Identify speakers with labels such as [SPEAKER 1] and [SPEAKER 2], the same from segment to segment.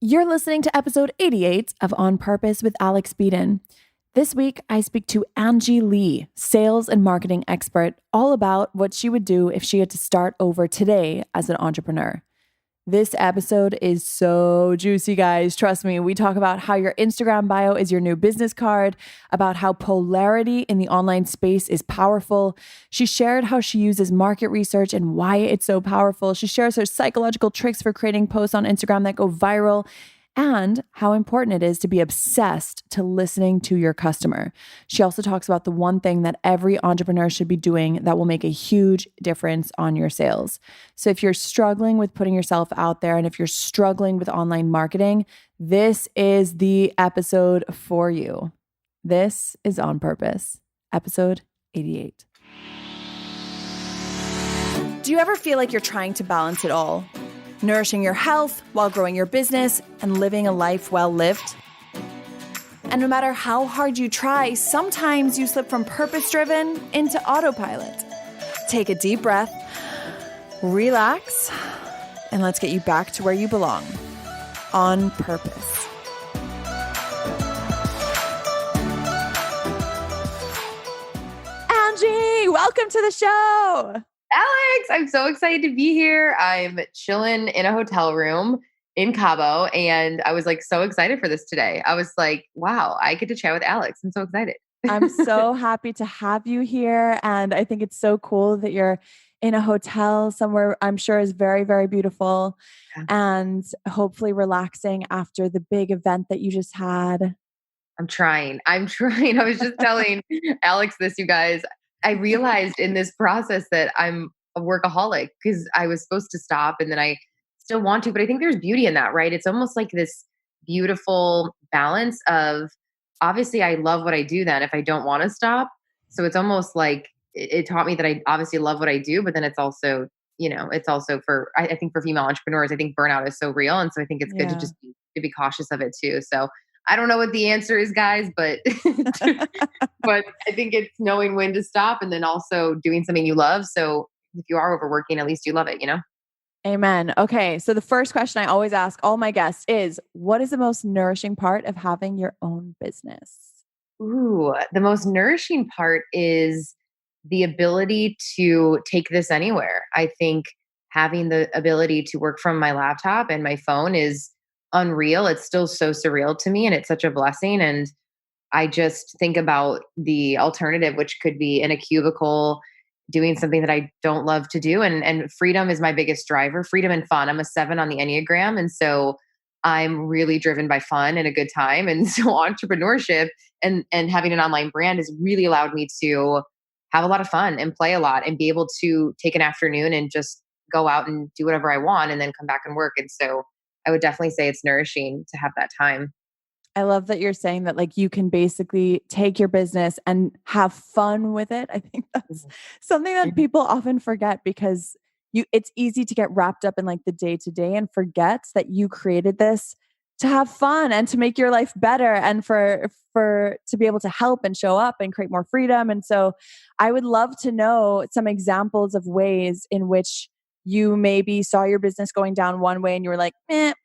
[SPEAKER 1] You're listening to episode 88 of On Purpose with Alex Beadon. This week, I speak to Angie Lee, sales and marketing expert, all about what she would do if she had to start over today as an entrepreneur. This episode is so juicy, guys. Trust me, we talk about how your Instagram bio is your new business card, about how polarity in the online space is powerful. She shared how she uses market research and why it's so powerful. She shares her psychological tricks for creating posts on Instagram that go viral, and how important it is to be obsessed to listening to your customer. She also talks about the one thing that every entrepreneur should be doing that will make a huge difference on your sales. So if you're struggling with putting yourself out there, and if you're struggling with online marketing, this is the episode for you. This is On Purpose, episode 88. Do you ever feel like you're trying to balance it all? Nourishing your health while growing your business and living a life well lived? And no matter how hard you try, sometimes you slip from purpose-driven into autopilot. Take a deep breath, relax, and let's get you back to where you belong, on purpose. Angie, welcome to the show.
[SPEAKER 2] Alex, I'm so excited to be here. I'm chilling in a hotel room in Cabo, and I was like so excited for this today. I was like, wow, I get to chat with Alex. I'm so excited.
[SPEAKER 1] I'm so happy to have you here. And I think it's so cool that you're in a hotel somewhere I'm sure is very, very beautiful and hopefully relaxing after the big event that you just had.
[SPEAKER 2] I'm trying. I was just telling Alex this, you guys. I realized in this process that I'm a workaholic because I was supposed to stop and then I still want to, but I think there's beauty in that, right? It's almost like this beautiful balance of, obviously I love what I do then if I don't want to stop. So it's almost like it taught me that I obviously love what I do, but then it's also, it's also for, I think for female entrepreneurs, I think burnout is so real. And so I think it's good to just be cautious of it too. So I don't know what the answer is, guys, but but I think it's knowing when to stop and then also doing something you love. So if you are overworking, at least you love it,
[SPEAKER 1] Amen. Okay. So the first question I always ask all my guests is, what is the most nourishing part of having your own business?
[SPEAKER 2] Ooh, the most nourishing part is the ability to take this anywhere. I think having the ability to work from my laptop and my phone is unreal. It's still so surreal to me, and it's such a blessing. And I just think about the alternative, which could be in a cubicle doing something that I don't love to do. And freedom is my biggest driver, freedom and fun. I'm a 7 on the Enneagram. And so I'm really driven by fun and a good time. And so entrepreneurship and having an online brand has really allowed me to have a lot of fun and play a lot and be able to take an afternoon and just go out and do whatever I want and then come back and work. And so I would definitely say it's nourishing to have that time.
[SPEAKER 1] I love that you're saying that like you can basically take your business and have fun with it. I think that's something that people often forget because it's easy to get wrapped up in like the day to day and forget that you created this to have fun and to make your life better and for to be able to help and show up and create more freedom. And so I would love to know some examples of ways in which you maybe saw your business going down one way and you were like,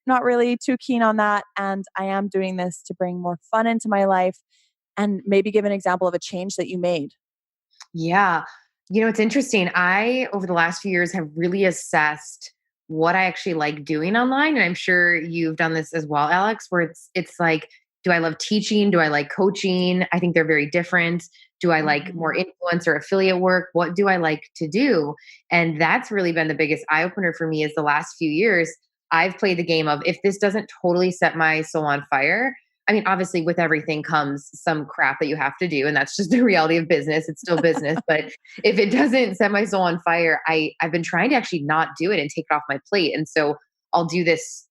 [SPEAKER 1] not really too keen on that. And I am doing this to bring more fun into my life, and maybe give an example of a change that you made.
[SPEAKER 2] Yeah. It's interesting. I, over the last few years, have really assessed what I actually like doing online. And I'm sure you've done this as well, Alex, where it's like, do I love teaching? Do I like coaching? I think they're very different. Do I like more influence or affiliate work? What do I like to do? And that's really been the biggest eye opener for me is the last few years. I've played the game of if this doesn't totally set my soul on fire, I mean, obviously with everything comes some crap that you have to do. And that's just the reality of business. It's still business. But if it doesn't set my soul on fire, I've been trying to actually not do it and take it off my plate. And so I'll do this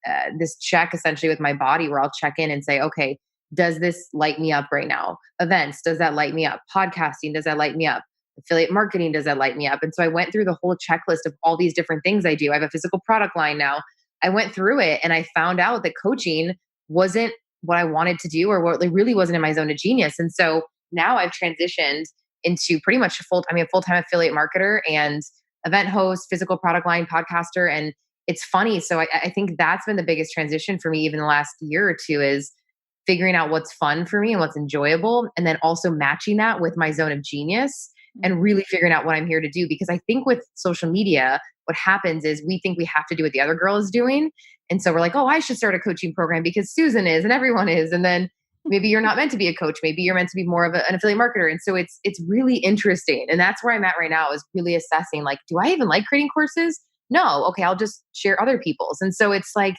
[SPEAKER 2] check essentially with my body where I'll check in and say, okay, does this light me up right now? Events, does that light me up? Podcasting, does that light me up? Affiliate marketing, does that light me up? And so I went through the whole checklist of all these different things I do. I have a physical product line now. I went through it and I found out that coaching wasn't what I wanted to do or what really wasn't in my zone of genius. And so now I've transitioned into pretty much a full-time affiliate marketer and event host, physical product line podcaster. And it's funny. So I think that's been the biggest transition for me, even the last year or two, is figuring out what's fun for me and what's enjoyable. And then also matching that with my zone of genius and really figuring out what I'm here to do. Because I think with social media, what happens is we think we have to do what the other girl is doing. And so we're like, oh, I should start a coaching program because Susan is and everyone is. And then maybe you're not meant to be a coach. Maybe you're meant to be more of an affiliate marketer. And so it's really interesting. And that's where I'm at right now, is really assessing, like, do I even like creating courses? No. Okay, I'll just share other people's. And so it's like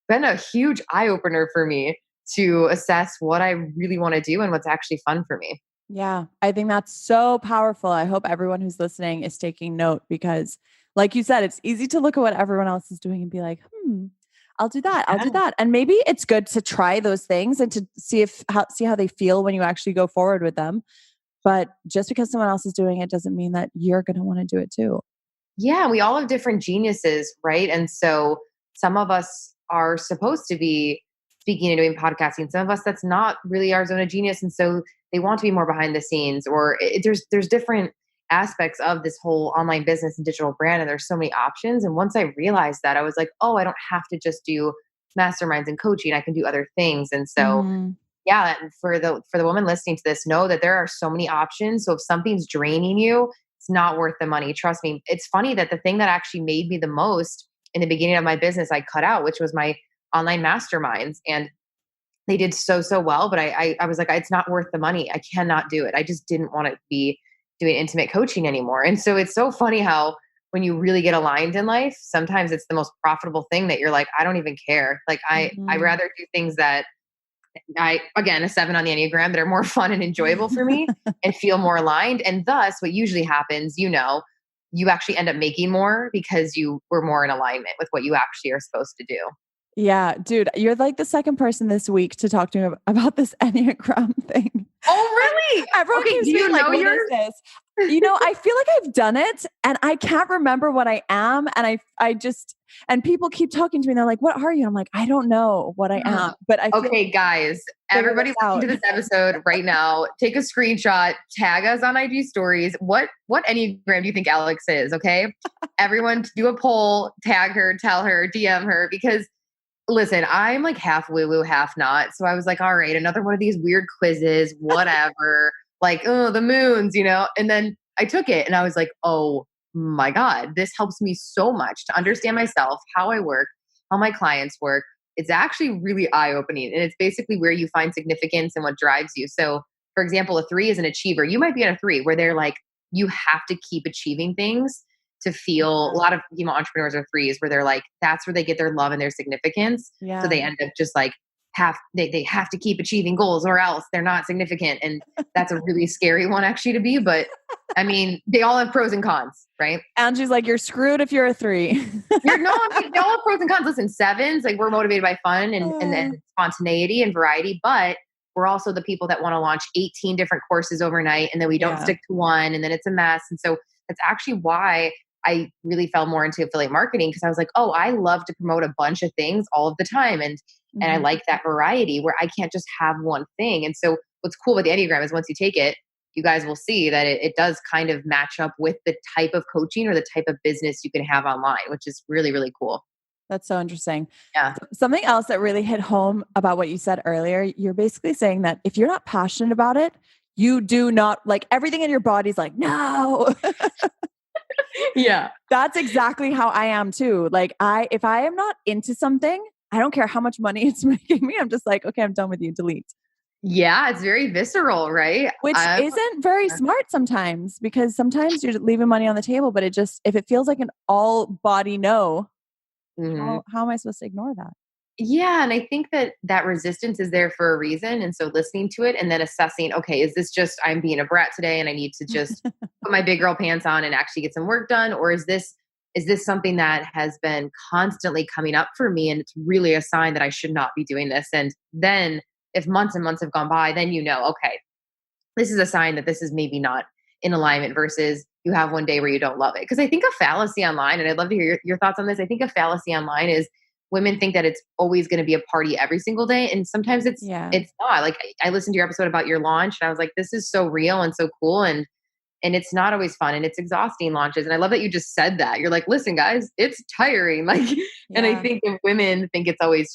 [SPEAKER 2] been a huge eye opener for me to assess what I really want to do and what's actually fun for me.
[SPEAKER 1] Yeah, I think that's so powerful. I hope everyone who's listening is taking note because, like you said, it's easy to look at what everyone else is doing and be like, I'll do that. I'll do that. And maybe it's good to try those things and to see how they feel when you actually go forward with them. But just because someone else is doing it doesn't mean that you're going to want to do it too.
[SPEAKER 2] Yeah, we all have different geniuses, right? And so some of us are supposed to be speaking and doing podcasting. Some of us, that's not really our zone of genius. And so they want to be more behind the scenes, or there's different aspects of this whole online business and digital brand. And there's so many options. And once I realized that, I was like, oh, I don't have to just do masterminds and coaching. I can do other things. And so yeah, and for the woman listening to this, know that there are so many options. So if something's draining you, it's not worth the money. Trust me. It's funny that the thing that actually made me the most in the beginning of my business, I cut out, which was my online masterminds. And they did so well. But I was like, it's not worth the money. I cannot do it. I just didn't want to be doing intimate coaching anymore. And so it's so funny how when you really get aligned in life, sometimes it's the most profitable thing that you're like, I don't even care. Like I rather do things that again, a 7 on the Enneagram, that are more fun and enjoyable for me and feel more aligned. And thus what usually happens, you actually end up making more because you were more in alignment with what you actually are supposed to do.
[SPEAKER 1] Yeah, dude, you're like the second person this week to talk to me about this Enneagram thing.
[SPEAKER 2] Oh, really?
[SPEAKER 1] Everyone keeps being like, what is this? I feel like I've done it and I can't remember what I am. And and people keep talking to me and they're like, what are you? I'm like, I don't know what I am, but
[SPEAKER 2] okay, guys, everybody listening to this episode right now, take a screenshot, tag us on IG stories. What Enneagram do you think Alex is? Okay. Everyone do a poll, tag her, tell her, DM her, because listen, I'm like half woo-woo, half not. So I was like, all right, another one of these weird quizzes, whatever, like, oh, the moons, and then I took it and I was like, oh my God, this helps me so much to understand myself, how I work, how my clients work. It's actually really eye-opening. And it's basically where you find significance and what drives you. So for example, a 3 is an achiever. You might be in a 3 where they're like, you have to keep achieving things to feel. A lot of entrepreneurs are 3s where they're like, that's where they get their love and their significance. Yeah. So they end up just like they have to keep achieving goals or else they're not significant. And that's a really scary one actually to be. But I mean, they all have pros and cons, right?
[SPEAKER 1] Angie's like, you're screwed if you're a 3.
[SPEAKER 2] They all have pros and cons. Listen, 7s, like we're motivated by fun and spontaneity and variety, but we're also the people that want to launch 18 different courses overnight. And then we don't stick to one and then it's a mess. And so that's actually why I really fell more into affiliate marketing, because I was like, oh, I love to promote a bunch of things all of the time. And I like that variety where I can't just have one thing. And so what's cool with the Enneagram is once you take it, you guys will see that it does kind of match up with the type of coaching or the type of business you can have online, which is really, really cool.
[SPEAKER 1] That's so interesting.
[SPEAKER 2] Yeah.
[SPEAKER 1] Something else that really hit home about what you said earlier, you're basically saying that if you're not passionate about it, you do not, like, everything in your body's like, no.
[SPEAKER 2] Yeah.
[SPEAKER 1] That's exactly how I am too. Like if I am not into something, I don't care how much money it's making me. I'm just like, okay, I'm done with you. Delete.
[SPEAKER 2] Yeah. It's very visceral, right?
[SPEAKER 1] Which isn't very smart sometimes, because sometimes you're leaving money on the table, but if it feels like an all body no, how am I supposed to ignore that?
[SPEAKER 2] Yeah. And I think that resistance is there for a reason. And so listening to it and then assessing, okay, is this just, I'm being a brat today and I need to just put my big girl pants on and actually get some work done? Or is this something that has been constantly coming up for me? And it's really a sign that I should not be doing this. And then if months and months have gone by, then okay, this is a sign that this is maybe not in alignment, versus you have one day where you don't love it. Because I think a fallacy online, and I'd love to hear your thoughts on this. I think a fallacy online is women think that it's always going to be a party every single day. And sometimes it's not. Like I listened to your episode about your launch and I was like, this is so real and so cool. And and it's not always fun and it's exhausting launches. And I love that you just said that. You're like, listen, guys, it's tiring. Like, and I think if women think it's always,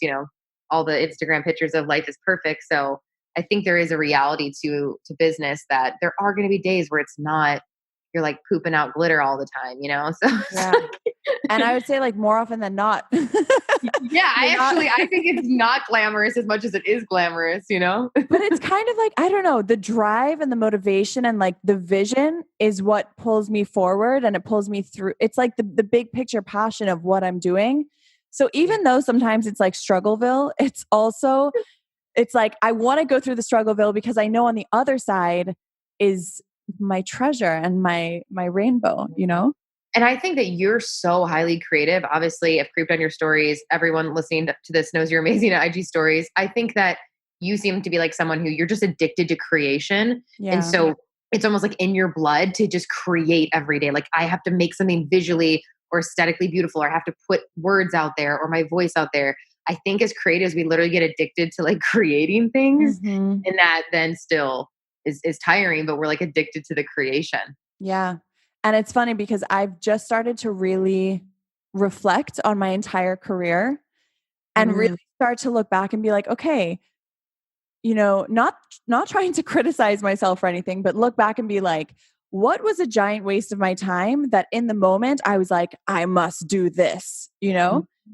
[SPEAKER 2] all the Instagram pictures of life is perfect. So I think there is a reality to business that there are going to be days where it's not, you're like pooping out glitter all the time, So
[SPEAKER 1] yeah. And I would say like more often than not.
[SPEAKER 2] Yeah, I think it's not glamorous as much as it is glamorous,
[SPEAKER 1] But it's kind of like, I don't know, the drive and the motivation and like the vision is what pulls me forward and it pulls me through. It's like the big picture passion of what I'm doing. So even though sometimes it's like struggleville, it's like, I want to go through the struggleville because I know on the other side is my treasure and my rainbow,
[SPEAKER 2] And I think that you're so highly creative. Obviously, I've creeped on your stories. Everyone listening to this knows you're amazing at IG stories. I think that you seem to be like someone who you're just addicted to creation.
[SPEAKER 1] Yeah.
[SPEAKER 2] And so it's almost like in your blood to just create every day. Like I have to make something visually or aesthetically beautiful, or I have to put words out there or my voice out there. I think as creatives, we literally get addicted to like creating things.
[SPEAKER 1] Mm-hmm.
[SPEAKER 2] And that then still is tiring, but we're like addicted to the creation.
[SPEAKER 1] Yeah. And it's funny because I've just started to really reflect on my entire career and really start to look back and be like, okay, not trying to criticize myself or anything, but look back and be like, what was a giant waste of my time that in the moment I was like, I must do this,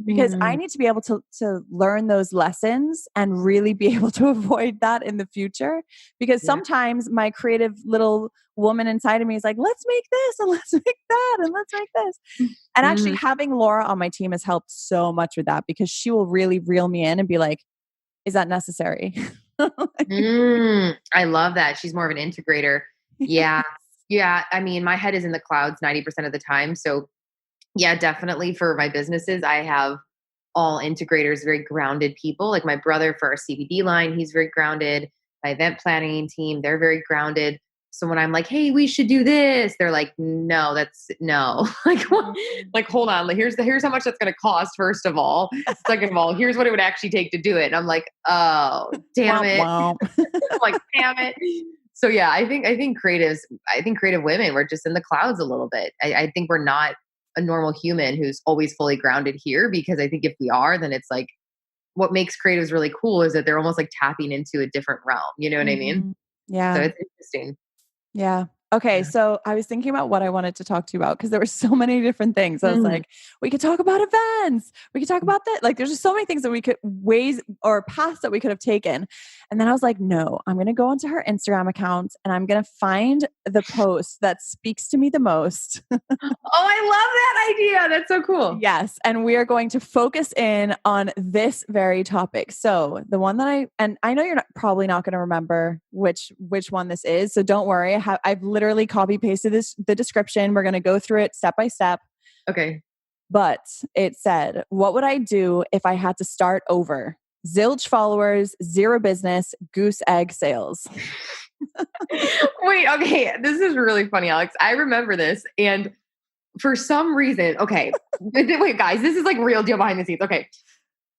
[SPEAKER 1] because I need to be able to learn those lessons and really be able to avoid that in the future. Because sometimes my creative little woman inside of me is like, let's make this and let's make that and let's make this. And actually having Laura on my team has helped so much with that because she will really reel me in and be like, is that necessary?
[SPEAKER 2] I love that. She's more of an integrator. Yeah. Yeah. I mean, my head is in the clouds 90% of the time. So yeah, definitely for my businesses, I have all integrators, very grounded people. Like my brother for our CBD line, he's very grounded. My event planning team, they're very grounded. So when I'm like, hey, we should do this, they're like, no, that's no. Like, hold on. Like, here's how much that's going to cost. First of all, second of all, here's what it would actually take to do it. And I'm like, oh, damn it. I'm like, damn it. So yeah, I think creative women, we're just in the clouds a little bit. I think we're not a normal human who's always fully grounded here, because I think if we are, then it's like what makes creatives really cool is that they're almost like tapping into a different realm. You know what I mean?
[SPEAKER 1] Yeah.
[SPEAKER 2] So it's interesting.
[SPEAKER 1] Yeah. Okay.
[SPEAKER 2] Yeah.
[SPEAKER 1] So I was thinking about what I wanted to talk to you about because there were so many different things. I was like, we could talk about events. We could talk about that. Like there's just so many things that we could ways or paths that we could have taken. And then I was like, no, I'm going to go onto her Instagram account and I'm going to find the post that speaks to me the most.
[SPEAKER 2] Oh, I love that idea. That's so cool.
[SPEAKER 1] Yes. And we are going to focus in on this very topic. So the one that I know you're probably not going to remember which one this is. So don't worry. I've literally copy pasted the description. We're going to go through it step by step.
[SPEAKER 2] Okay.
[SPEAKER 1] But it said, what would I do if I had to start over? Zilch followers, zero business, goose egg sales.
[SPEAKER 2] Wait, okay. This is really funny, Alex. I remember this. And for some reason, okay. Wait, guys, this is like real deal behind the scenes. Okay.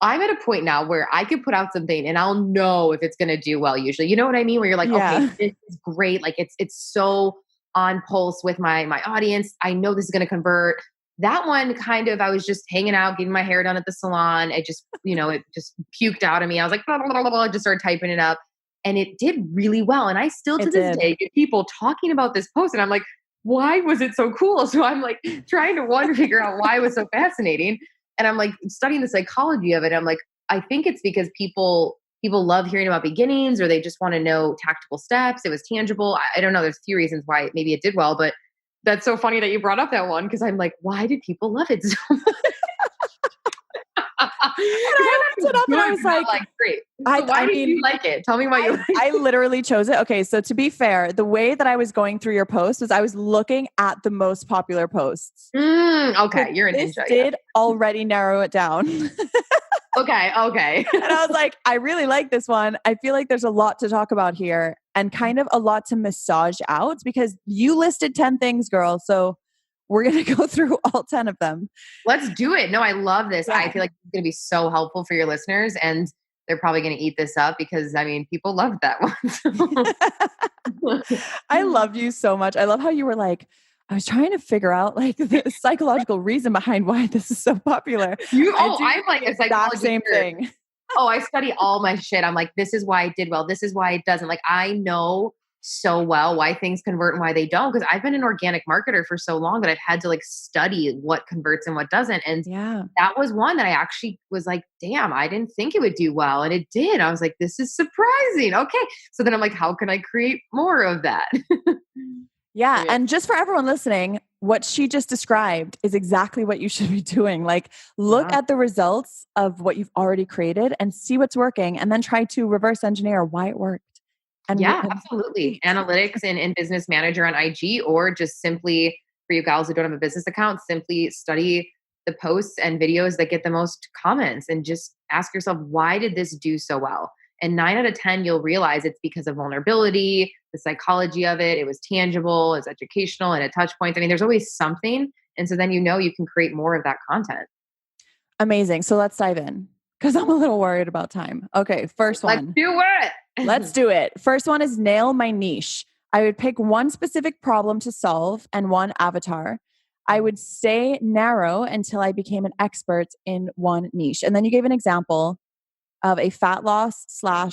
[SPEAKER 2] I'm at a point now where I could put out something and I'll know if it's going to do well usually. You know what I mean? Where you're like, okay, this is great. Like it's so on pulse with my audience. I know this is going to convert. That one kind of, I was just hanging out, getting my hair done at the salon. I just, it just puked out of me. I was like, blah, blah, blah, blah, blah, just started typing it up and it did really well. And I still to this day get people talking about this post and I'm like, why was it so cool? So I'm like trying to figure out why it was so fascinating. And I'm like studying the psychology of it. I'm like, I think it's because people love hearing about beginnings or they just want to know tactical steps. It was tangible. I don't know. There's a few reasons why maybe it did well, but that's so funny that you brought up that one because I'm like, why did people love it so much?
[SPEAKER 1] I looked it up and I was like,
[SPEAKER 2] great. So why did you like it? Tell me why you like it.
[SPEAKER 1] I literally chose it. Okay. So to be fair, the way that I was going through your post was I was looking at the most popular posts.
[SPEAKER 2] Okay. You're an ninja.
[SPEAKER 1] This did already narrow it down.
[SPEAKER 2] Okay.
[SPEAKER 1] And I was like, I really like this one. I feel like there's a lot to talk about here and kind of a lot to massage out because you listed 10 things, girl. So we're going to go through all 10 of them.
[SPEAKER 2] Let's do it. No, I love this.
[SPEAKER 1] Yeah.
[SPEAKER 2] I feel like it's going to be so helpful for your listeners. And they're probably going to eat this up because I mean, people loved that one.
[SPEAKER 1] I love you so much. I love how you were like, I was trying to figure out like the psychological reason behind why this is so popular. I do
[SPEAKER 2] I'm like
[SPEAKER 1] the
[SPEAKER 2] a
[SPEAKER 1] exact
[SPEAKER 2] psychology
[SPEAKER 1] same
[SPEAKER 2] nerd.
[SPEAKER 1] thing.
[SPEAKER 2] Oh, I study all my shit. I'm like, this is why it did well. This is why it doesn't. Like, I know so well why things convert and why they don't. Cause I've been an organic marketer for so long that I've had to like study what converts and what doesn't. And
[SPEAKER 1] Yeah.
[SPEAKER 2] that was one that I actually was like, damn, I didn't think it would do well. And it did. I was like, this is surprising. Okay. So then I'm like, how can I create more of that?
[SPEAKER 1] Yeah.
[SPEAKER 2] Yeah.
[SPEAKER 1] And just for everyone listening, what she just described is exactly what you should be doing. Like, look
[SPEAKER 2] Yeah.
[SPEAKER 1] at the results of what you've already created and see what's working, and then try to reverse engineer why it worked.
[SPEAKER 2] Yeah,
[SPEAKER 1] And
[SPEAKER 2] absolutely.
[SPEAKER 1] repeat.
[SPEAKER 2] Analytics and business manager on IG, or just simply for you gals who don't have a business account, simply study the posts and videos that get the most comments and just ask yourself, why did this do so well? And 9 out of 10, you'll realize it's because of vulnerability, the psychology of it. It was tangible, it's educational, and it touch points. I mean, there's always something. And so then you can create more of that content.
[SPEAKER 1] Amazing. So let's dive in because I'm a little worried about time. Okay. First
[SPEAKER 2] Let's
[SPEAKER 1] one.
[SPEAKER 2] do it.
[SPEAKER 1] Let's do it. First one is nail my niche. I would pick one specific problem to solve and one avatar. I would stay narrow until I became an expert in one niche. And then you gave an example of a fat loss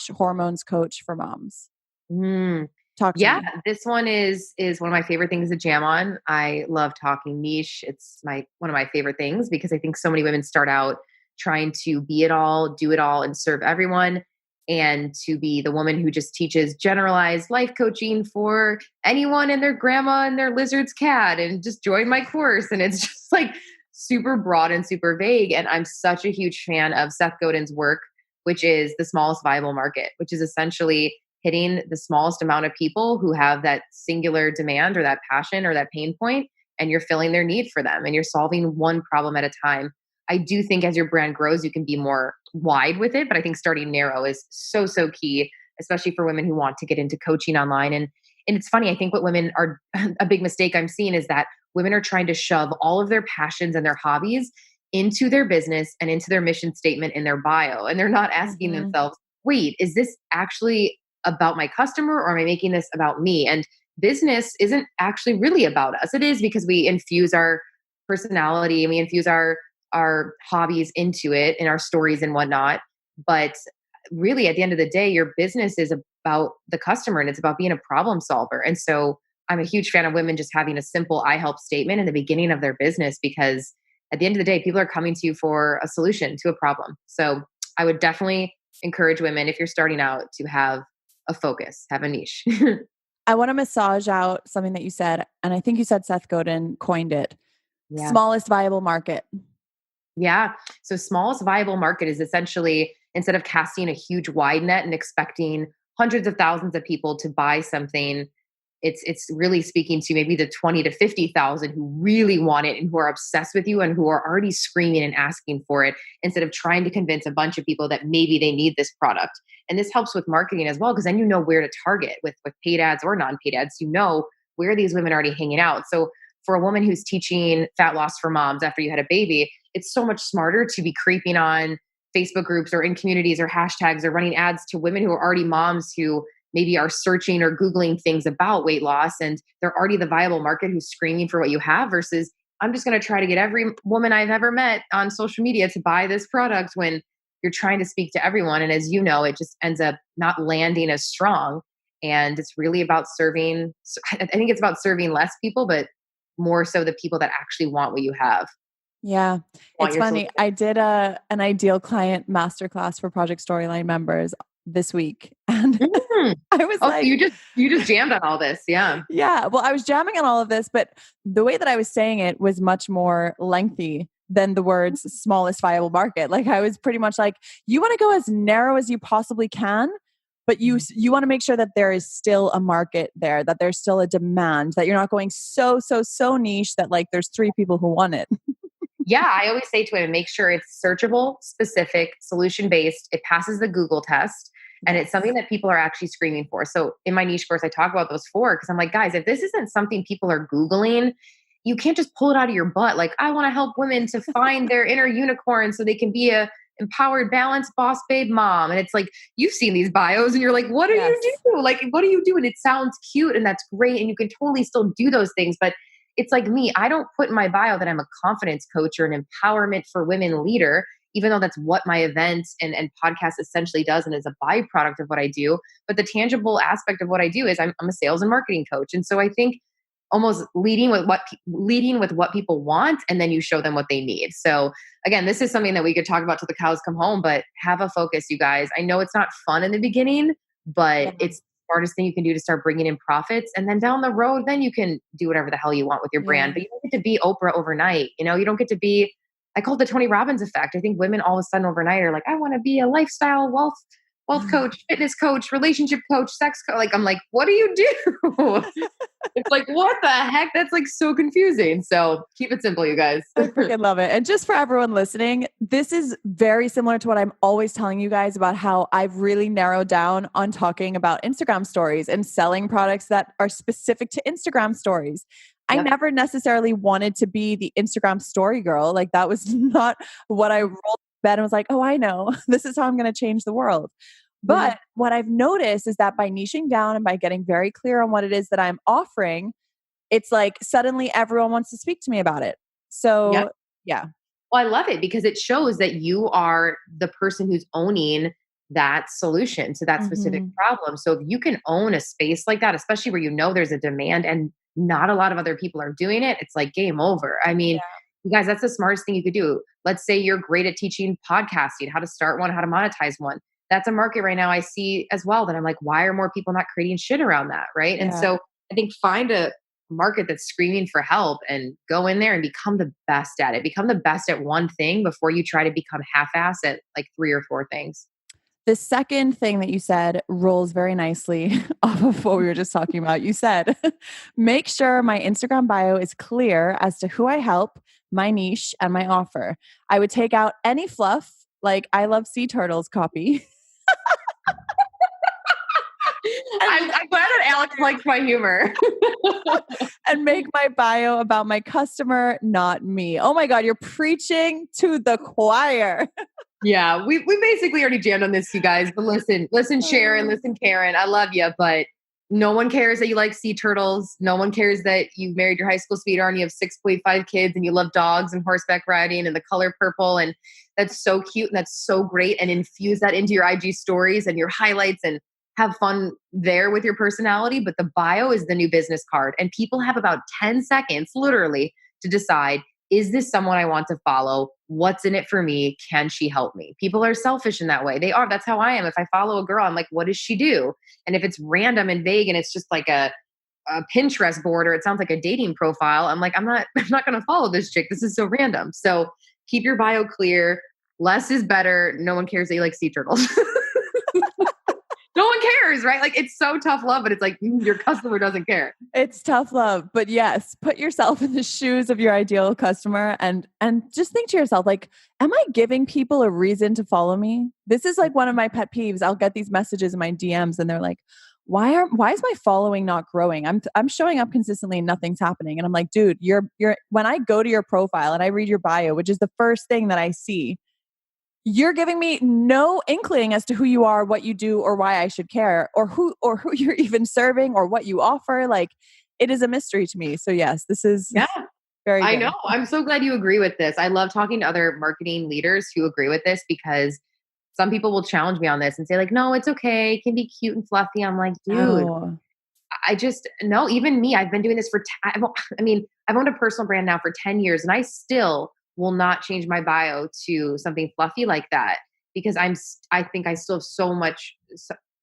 [SPEAKER 1] / hormones coach for moms.
[SPEAKER 2] Mm.
[SPEAKER 1] Talk to
[SPEAKER 2] Yeah,
[SPEAKER 1] me.
[SPEAKER 2] this one is one of my favorite things to jam on. I love talking niche. It's one of my favorite things because I think so many women start out trying to be it all, do it all, and serve everyone. And to be the woman who just teaches generalized life coaching for anyone and their grandma and their lizard's cat and just join my course. And it's just like super broad and super vague. And I'm such a huge fan of Seth Godin's work, which is the smallest viable market, which is essentially hitting the smallest amount of people who have that singular demand or that passion or that pain point, and you're filling their need for them and you're solving one problem at a time. I do think as your brand grows, you can be more wide with it, but I think starting narrow is so, so key, especially for women who want to get into coaching online. And it's funny, I think what women are a big mistake I'm seeing is that women are trying to shove all of their passions and their hobbies into their business and into their mission statement in their bio. And they're not asking themselves, wait, is this actually about my customer or am I making this about me? And business isn't actually really about us. It is because we infuse our personality and we infuse our hobbies into it and our stories and whatnot. But really at the end of the day, your business is about the customer and it's about being a problem solver. And so I'm a huge fan of women just having a simple I help statement in the beginning of their business, because at the end of the day, people are coming to you for a solution to a problem. So I would definitely encourage women, if you're starting out, to have a focus, have a niche.
[SPEAKER 1] I want to massage out something that you said. And I think you said Seth Godin coined it.
[SPEAKER 2] Yeah.
[SPEAKER 1] Smallest viable market.
[SPEAKER 2] Yeah. So smallest viable market is essentially, instead of casting a huge wide net and expecting hundreds of thousands of people to buy something, it's really speaking to maybe the 20 to 50,000 who really want it and who are obsessed with you and who are already screaming and asking for it, instead of trying to convince a bunch of people that maybe they need this product. And this helps with marketing as well, because then you know where to target with paid ads or non-paid ads. You know where these women are already hanging out. So for a woman who's teaching fat loss for moms after you had a baby, it's so much smarter to be creeping on Facebook groups or in communities or hashtags or running ads to women who are already moms who maybe are searching or Googling things about weight loss, and they're already the viable market who's screaming for what you have, versus I'm just going to try to get every woman I've ever met on social media to buy this product, when you're trying to speak to everyone. And as you know, it just ends up not landing as strong. And it's really about serving. I think it's about serving less people, but more so the people that actually want what you have.
[SPEAKER 1] Yeah.
[SPEAKER 2] Want
[SPEAKER 1] It's
[SPEAKER 2] your
[SPEAKER 1] funny.
[SPEAKER 2] solution.
[SPEAKER 1] I did an ideal client masterclass for Project Storyline members this week. And
[SPEAKER 2] Mm.
[SPEAKER 1] I was
[SPEAKER 2] Oh, so
[SPEAKER 1] like,
[SPEAKER 2] you just jammed on all this. Yeah.
[SPEAKER 1] yeah, well, I was jamming on all of this, but the way that I was saying it was much more lengthy than the words smallest viable market. Like I was pretty much like, you want to go as narrow as you possibly can, but you want to make sure that there is still a market there, that there's still a demand, that you're not going so niche that like there's 3 people who want it.
[SPEAKER 2] Yeah, I always say to women, make sure it's searchable, specific, solution based. It passes the Google test, and it's something that people are actually screaming for. So in my niche course, I talk about those 4, because I'm like, guys, if this isn't something people are Googling, you can't just pull it out of your butt. Like, I want to help women to find their inner unicorn so they can be a empowered, balanced, boss babe mom. And it's like, you've seen these bios and you're like, what do you do? Like, what do you do? And it sounds cute and that's great. And you can totally still do those things. But it's like me, I don't put in my bio that I'm a confidence coach or an empowerment for women leader, even though that's what my events and podcast essentially does and is a byproduct of what I do. But the tangible aspect of what I do is I'm a sales and marketing coach. And so I think almost leading with what people want, and then you show them what they need. So again, this is something that we could talk about till the cows come home, but have a focus, you guys. I know it's not fun in the beginning, but it's the smartest thing you can do to start bringing in profits. And then down the road, then you can do whatever the hell you want with your brand, but you don't get to be Oprah overnight. You know, you don't get to be, I call it the Tony Robbins effect. I think women all of a sudden overnight are like, I want to be a lifestyle wealth coach, fitness coach, relationship coach, sex coach. Like, I'm like, what do you do? It's like, what the heck? That's like so confusing. So keep it simple, you guys.
[SPEAKER 1] I freaking love it. And just for everyone listening, this is very similar to what I'm always telling you guys about how I've really narrowed down on talking about Instagram stories and selling products that are specific to Instagram stories. I never necessarily wanted to be the Instagram story girl. Like that was not what I rolled in bed and was like, oh, I know. This is how I'm going to change the world. But what I've noticed is that by niching down and by getting very clear on what it is that I'm offering, it's like suddenly everyone wants to speak to me about it. So yeah.
[SPEAKER 2] Well, I love it because it shows that you are the person who's owning that solution to that specific problem. So if you can own a space like that, especially where you know there's a demand and not a lot of other people are doing it, it's like game over. I mean, you guys, that's the smartest thing you could do. Let's say you're great at teaching podcasting, how to start one, how to monetize one. That's a market right now I see as well that I'm like, why are more people not creating shit around that? Right. And so I think find a market that's screaming for help and go in there and become the best at it. Become the best at one thing before you try to become half-ass at like 3 or 4 things.
[SPEAKER 1] The second thing that you said rolls very nicely off of what we were just talking about. You said, make sure my Instagram bio is clear as to who I help, my niche, and my offer. I would take out any fluff, like I love sea turtles copy.
[SPEAKER 2] I'm glad that Alex likes my humor.
[SPEAKER 1] And make my bio about my customer, not me. Oh my God, you're preaching to the choir.
[SPEAKER 2] Yeah, we basically already jammed on this, you guys. But listen, Sharon, listen, Karen, I love you, but no one cares that you like sea turtles. No one cares that you married your high school sweetheart and you have 6.5 kids and you love dogs and horseback riding and the color purple. And that's so cute and that's so great. And infuse that into your IG stories and your highlights and have fun there with your personality. But the bio is the new business card. And people have about 10 seconds, literally, to decide, is this someone I want to follow? What's in it for me? Can she help me? People are selfish in that way. They are. That's how I am. If I follow a girl, I'm like, what does she do? And if it's random and vague and it's just like a Pinterest board or it sounds like a dating profile, I'm like, I'm not going to follow this chick. This is so random. So keep your bio clear. Less is better. No one cares that you like sea turtles. No one cares, right? Like it's so tough love, but it's like your customer doesn't care.
[SPEAKER 1] It's tough love, but yes, put yourself in the shoes of your ideal customer and just think to yourself, like, am I giving people a reason to follow me? This is like one of my pet peeves. I'll get these messages in my DMs and they're like, why is my following not growing? I'm showing up consistently and nothing's happening. And I'm like, dude, you're when I go to your profile and I read your bio, which is the first thing that I see, you're giving me no inkling as to who you are, what you do, or why I should care, or who you're even serving, or what you offer. Like, it is a mystery to me. So yes, this is very good.
[SPEAKER 2] I know. I'm so glad you agree with this. I love talking to other marketing leaders who agree with this because some people will challenge me on this and say like, no, it's okay. It can be cute and fluffy. I'm like, dude, I just, no, even me, I've been doing this for, I've owned a personal brand now for 10 years and I still will not change my bio to something fluffy like that because I think I still have so much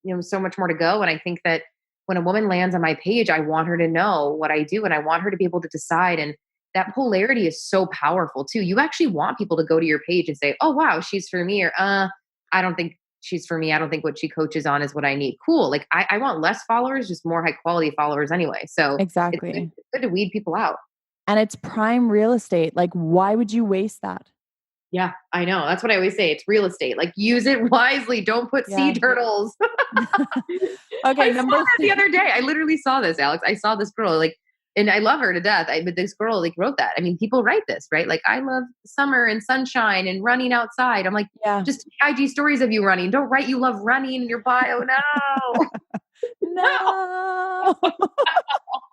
[SPEAKER 2] more to go. And I think that when a woman lands on my page, I want her to know what I do and I want her to be able to decide. And that polarity is so powerful too. You actually want people to go to your page and say, oh, wow, she's for me. Or, I don't think she's for me. I don't think what she coaches on is what I need. Cool. Like I want less followers, just more high quality followers anyway. So
[SPEAKER 1] exactly.
[SPEAKER 2] It's good to weed people out.
[SPEAKER 1] And it's prime real estate. Like, why would you waste that?
[SPEAKER 2] Yeah, I know. That's what I always say. It's real estate. Like, use it wisely. Don't put sea turtles.
[SPEAKER 1] Okay,
[SPEAKER 2] I saw that the other day. I literally saw this, Alex. I saw this girl. Like, And I love her to death. But this girl like wrote that. I mean, people write this, right? Like, I love summer and sunshine and running outside. I'm like,
[SPEAKER 1] Yeah.
[SPEAKER 2] just IG stories of you running. Don't write you love running in your bio. No.
[SPEAKER 1] No.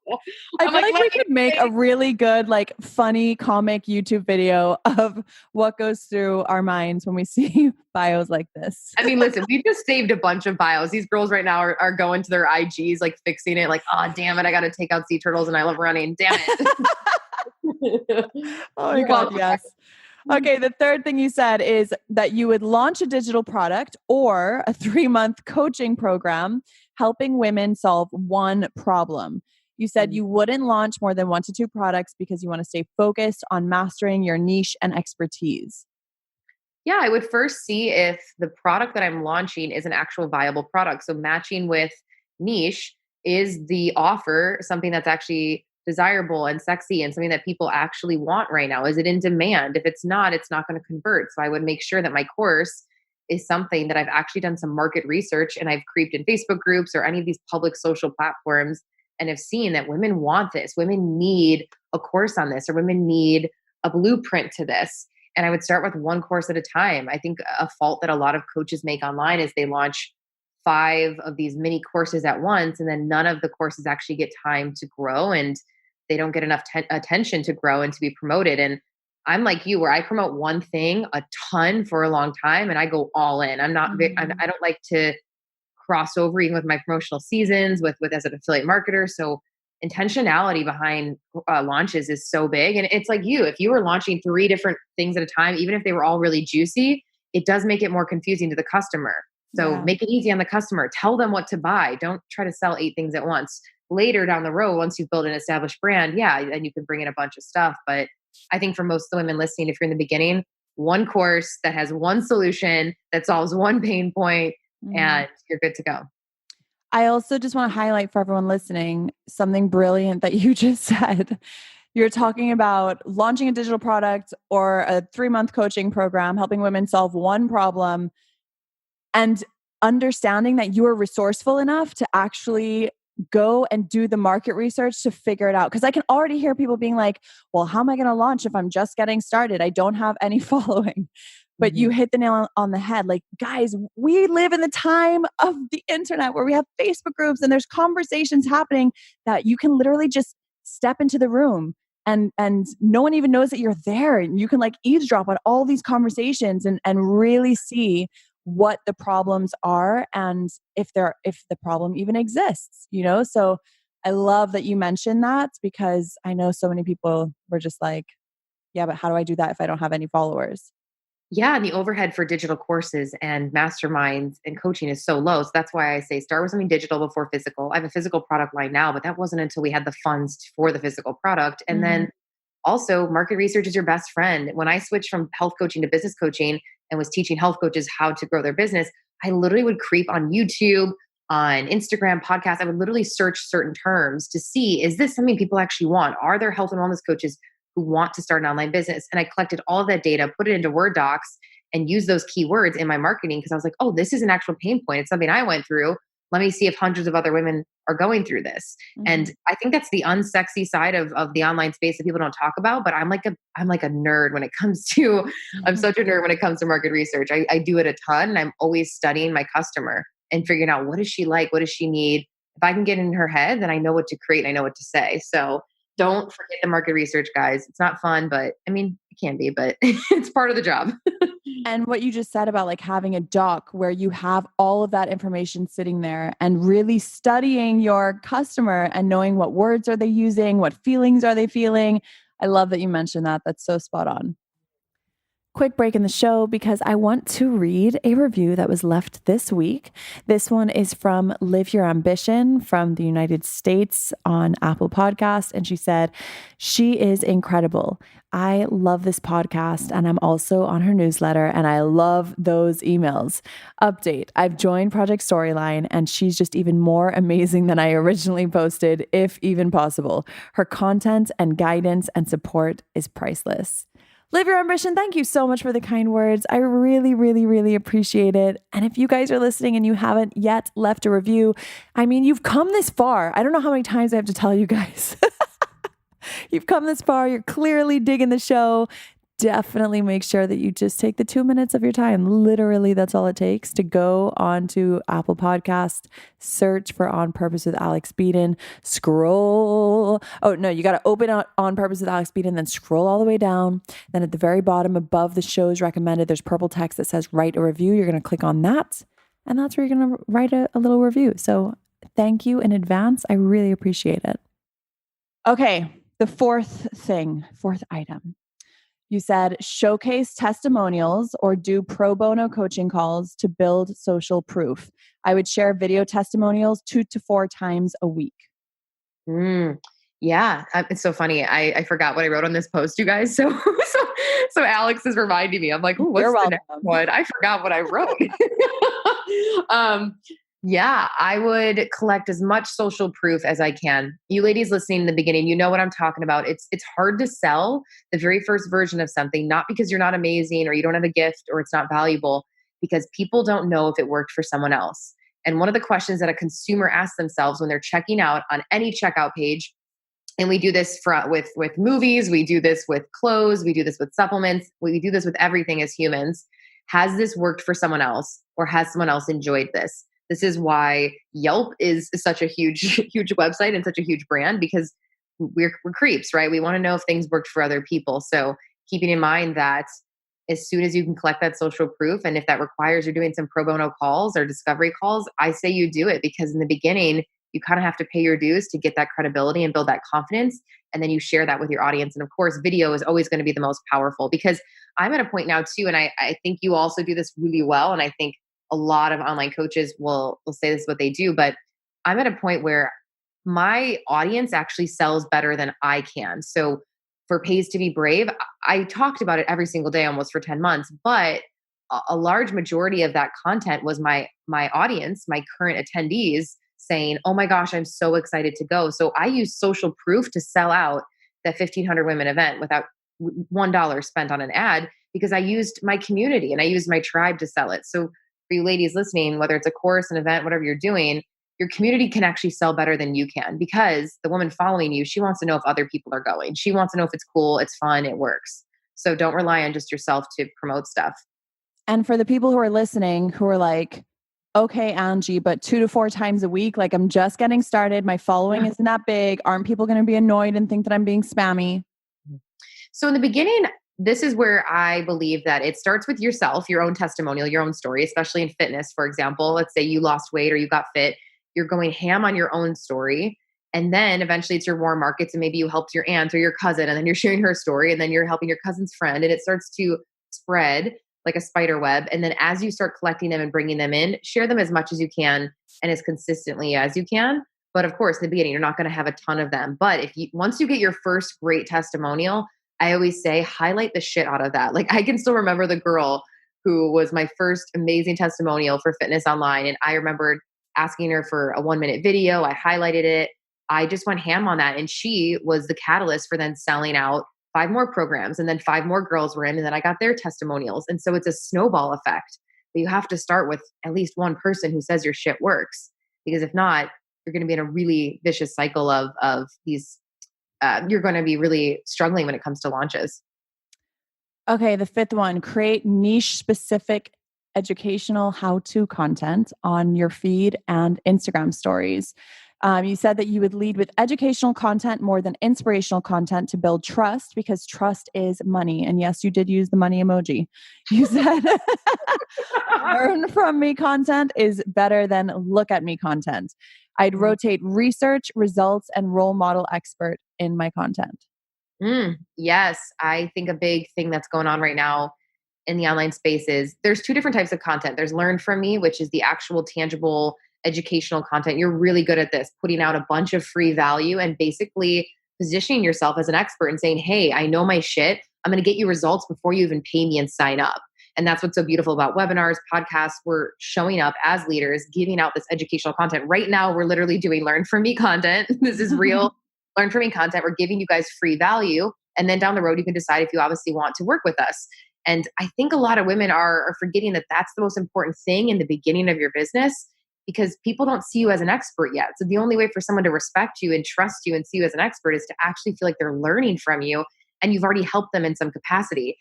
[SPEAKER 1] I
[SPEAKER 2] I'm
[SPEAKER 1] feel
[SPEAKER 2] like,
[SPEAKER 1] like we could make a really good, like, funny comic YouTube video of what goes through our minds when we see bios like this.
[SPEAKER 2] I mean, listen, we just saved a bunch of bios. These girls right now are going to their IGs, like fixing it, like, oh, damn it, I got to take out sea turtles and I love running. Damn it.
[SPEAKER 1] Oh my
[SPEAKER 2] You're
[SPEAKER 1] God,
[SPEAKER 2] welcome.
[SPEAKER 1] yes. Okay, the third thing you said is that you would launch a digital product or a 3-month coaching program helping women solve one problem. You said you wouldn't launch more than 1 to 2 products because you want to stay focused on mastering your niche and expertise.
[SPEAKER 2] Yeah, I would first see if the product that I'm launching is an actual viable product. So matching with niche, is the offer something that's actually desirable and sexy and something that people actually want right now? Is it in demand? If it's not going to convert. So I would make sure that my course is something that I've actually done some market research and I've creeped in Facebook groups or any of these public social platforms and have seen that women want this. Women need a course on this, or women need a blueprint to this. And I would start with one course at a time. I think a fault that a lot of coaches make online is they launch 5 of these mini courses at once, and then none of the courses actually get time to grow, and they don't get enough attention to grow and to be promoted. And I'm like you, where I promote one thing a ton for a long time and I go all in. I'm not, I don't like to cross over even with my promotional seasons with as an affiliate marketer. So intentionality behind launches is so big. And it's like you, if you were launching 3 different things at a time, even if they were all really juicy, it does make it more confusing to the customer. So make it easy on the customer. Tell them what to buy. Don't try to sell 8 things at once. Later down the road, once you've built an established brand, then you can bring in a bunch of stuff. But I think for most of the women listening, if you're in the beginning, one course that has one solution that solves one pain point, and you're good to go.
[SPEAKER 1] I also just want to highlight for everyone listening something brilliant that you just said. You're talking about launching a digital product or a 3-month coaching program, helping women solve one problem, and understanding that you are resourceful enough to actually go and do the market research to figure it out. Because I can already hear people being like, well, how am I going to launch if I'm just getting started? I don't have any following. But you hit the nail on the head. Like, guys, we live in the time of the internet where we have Facebook groups and there's conversations happening that you can literally just step into the room and no one even knows that you're there. And you can like eavesdrop on all these conversations and really see what the problems are and if the problem even exists, you know? So I love that you mentioned that, because I know so many people were just like, yeah, but how do I do that if I don't have any followers?
[SPEAKER 2] Yeah, and the overhead for digital courses and masterminds and coaching is so low. So that's why I say start with something digital before physical. I have a physical product line now, but that wasn't until we had the funds for the physical product. And then also, market research is your best friend. When I switched from health coaching to business coaching and was teaching health coaches how to grow their business, I literally would creep on YouTube, on Instagram, podcasts. I would literally search certain terms to see, is this something people actually want? Are there health and wellness coaches who want to start an online business? And I collected all of that data, put it into Word docs, and used those keywords in my marketing because I was like, oh, this is an actual pain point. It's something I went through. Let me see if hundreds of other women are going through this. And I think that's the unsexy side of the online space that people don't talk about. But I'm like a nerd when it comes to, I'm such a nerd when it comes to market research. I do it a ton, and I'm always studying my customer and figuring out, what does she like? What does she need? If I can get in her head, then I know what to create and I know what to say. So don't forget the market research, guys. It's not fun, but I mean, it can be, but it's part of the job.
[SPEAKER 1] And what you just said about like having a doc where you have all of that information sitting there and really studying your customer and knowing what words are they using, what feelings are they feeling. I love that you mentioned that. That's so spot on. Quick break in the show because I want to read a review that was left this week. This one is from Live Your Ambition from the United States on Apple Podcasts. And she said, she is incredible. I love this podcast and I'm also on her newsletter and I love those emails. Update, I've joined Project Storyline and she's just even more amazing than I originally posted, if even possible. Her content and guidance and support is priceless. Live Your Ambition, thank you so much for the kind words. I really, really, really appreciate it. And if you guys are listening and you haven't yet left a review, I mean, you've come this far. I don't know how many times I have to tell you guys. You've come this far. You're clearly digging the show. Definitely make sure that you just take the 2 minutes of your time. Literally, that's all it takes to go onto Apple Podcast, search for On Purpose with Alex Beadon, scroll. Oh, no, you got to open On Purpose with Alex Beadon, then scroll all the way down. Then at the very bottom above the shows recommended, there's purple text that says write a review. You're going to click on that, and that's where you're going to write a little review. So thank you in advance. I really appreciate it. Okay, the fourth item. You said showcase testimonials or do pro bono coaching calls to build social proof. I would share video testimonials 2 to 4 times a week.
[SPEAKER 2] Yeah, it's so funny. I forgot what I wrote on this post, you guys. So Alex is reminding me. I'm like, ooh, what's the next one? I forgot what I wrote. Yeah, I would collect as much social proof as I can. You ladies listening in the beginning, you know what I'm talking about. It's hard to sell the very first version of something, not because you're not amazing or you don't have a gift or it's not valuable, because people don't know if it worked for someone else. And one of the questions that a consumer asks themselves when they're checking out on any checkout page, and we do this with movies, we do this with clothes, we do this with supplements, we do this with everything as humans. Has this worked for someone else, or has someone else enjoyed this? This is why Yelp is such a huge website and such a huge brand, because we're creeps, right? We want to know if things worked for other people. So keeping in mind that as soon as you can collect that social proof, and if that requires you're doing some pro bono calls or discovery calls, I say you do it, because in the beginning, you kind of have to pay your dues to get that credibility and build that confidence. And then you share that with your audience. And of course, video is always going to be the most powerful, because I'm at a point now too, and I think you also do this really well. And I think a lot of online coaches will say this is what they do, but I'm at a point where my audience actually sells better than I can. So for Pays to Be Brave, I talked about it every single day almost for 10 months, but a large majority of that content was my audience, my current attendees saying, oh my gosh, I'm so excited to go. So I use social proof to sell out that 1,500 women event without $1 spent on an ad, because I used my community and I used my tribe to sell it. So for you ladies listening, whether it's a course, an event, whatever you're doing, your community can actually sell better than you can, because the woman following you, she wants to know if other people are going. She wants to know if it's cool, it's fun, it works. So don't rely on just yourself to promote stuff.
[SPEAKER 1] And for the people who are listening who are like, okay, Angie, but 2 to 4 times a week, like I'm just getting started. My following isn't that big. Aren't people going to be annoyed and think that I'm being spammy?
[SPEAKER 2] So in the beginning, this is where I believe that it starts with yourself, your own testimonial, your own story, especially in fitness. For example, let's say you lost weight or you got fit, you're going ham on your own story. And then eventually it's your warm markets, and maybe you helped your aunt or your cousin, and then you're sharing her story, and then you're helping your cousin's friend, and it starts to spread like a spider web. And then as you start collecting them and bringing them in, share them as much as you can and as consistently as you can. But of course, in the beginning, you're not going to have a ton of them. But once you get your first great testimonial, I always say highlight the shit out of that. Like I can still remember the girl who was my first amazing testimonial for fitness online. And I remembered asking her for a 1-minute video. I highlighted it. I just went ham on that. And she was the catalyst for then selling out 5 more programs. And then 5 more girls were in, and then I got their testimonials. And so it's a snowball effect. But you have to start with at least one person who says your shit works. Because if not, you're going to be in a really vicious cycle of these you're going to be really struggling when it comes to launches.
[SPEAKER 1] Okay, the 5th one, create niche specific educational how-to content on your feed and Instagram stories. You said that you would lead with educational content more than inspirational content to build trust, because trust is money. And yes, you did use the money emoji. You said learn from me content is better than look at me content. I'd rotate research, results, and role model expert in my content.
[SPEAKER 2] Yes. I think a big thing that's going on right now in the online space is there's 2 different types of content. There's learn from me, which is the actual tangible educational content. You're really good at this, putting out a bunch of free value and basically positioning yourself as an expert and saying, hey, I know my shit. I'm going to get you results before you even pay me and sign up. And that's what's so beautiful about webinars, podcasts. We're showing up as leaders, giving out this educational content. Right now, we're literally doing learn from me content. This is real learn from me content. We're giving you guys free value. And then down the road, you can decide if you obviously want to work with us. And I think a lot of women are forgetting that that's the most important thing in the beginning of your business because people don't see you as an expert yet. So the only way for someone to respect you and trust you and see you as an expert is to actually feel like they're learning from you and you've already helped them in some capacity.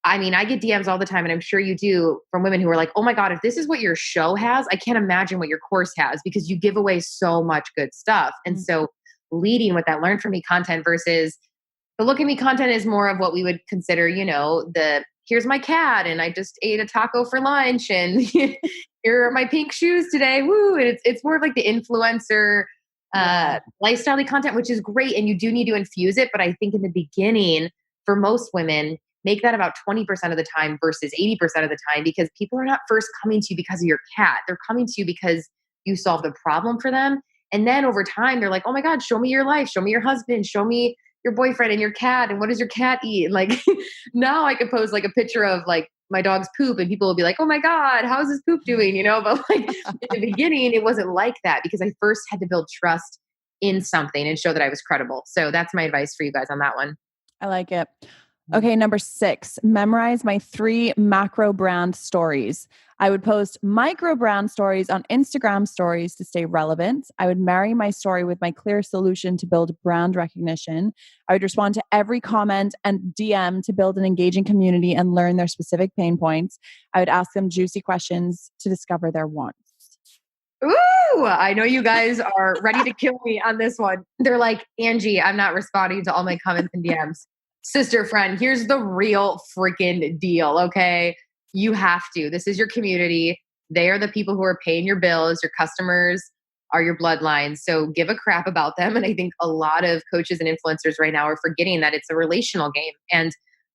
[SPEAKER 2] I mean, I get DMs all the time, and I'm sure you do, from women who are like, oh my God, if this is what your show has, I can't imagine what your course has, because you give away so much good stuff. And so leading with that learn from me content versus the look at me content is more of what we would consider, the here's my cat and I just ate a taco for lunch and here are my pink shoes today. Woo. And it's more of like the influencer lifestyle content, which is great. And you do need to infuse it. But I think in the beginning, for most women, make that about 20% of the time versus 80% of the time, because people are not first coming to you because of your cat. They're coming to you because you solved a problem for them. And then over time, they're like, oh my God, show me your life. Show me your husband. Show me your boyfriend and your cat. And what does your cat eat? And like now I could post like a picture of like my dog's poop and people will be like, oh my God, how's his poop doing? But like in the beginning, it wasn't like that because I first had to build trust in something and show that I was credible. So that's my advice for you guys on that one.
[SPEAKER 1] I like it. Okay, number 6, memorize my 3 macro brand stories. I would post micro brand stories on Instagram stories to stay relevant. I would marry my story with my clear solution to build brand recognition. I would respond to every comment and DM to build an engaging community and learn their specific pain points. I would ask them juicy questions to discover their wants.
[SPEAKER 2] Ooh, I know you guys are ready to kill me on this one. They're like, Angie, I'm not responding to all my comments and DMs. Sister friend, here's the real freaking deal, okay? You have to. This is your community. They are the people who are paying your bills. Your customers are your bloodline. So give a crap about them. And I think a lot of coaches and influencers right now are forgetting that it's a relational game. And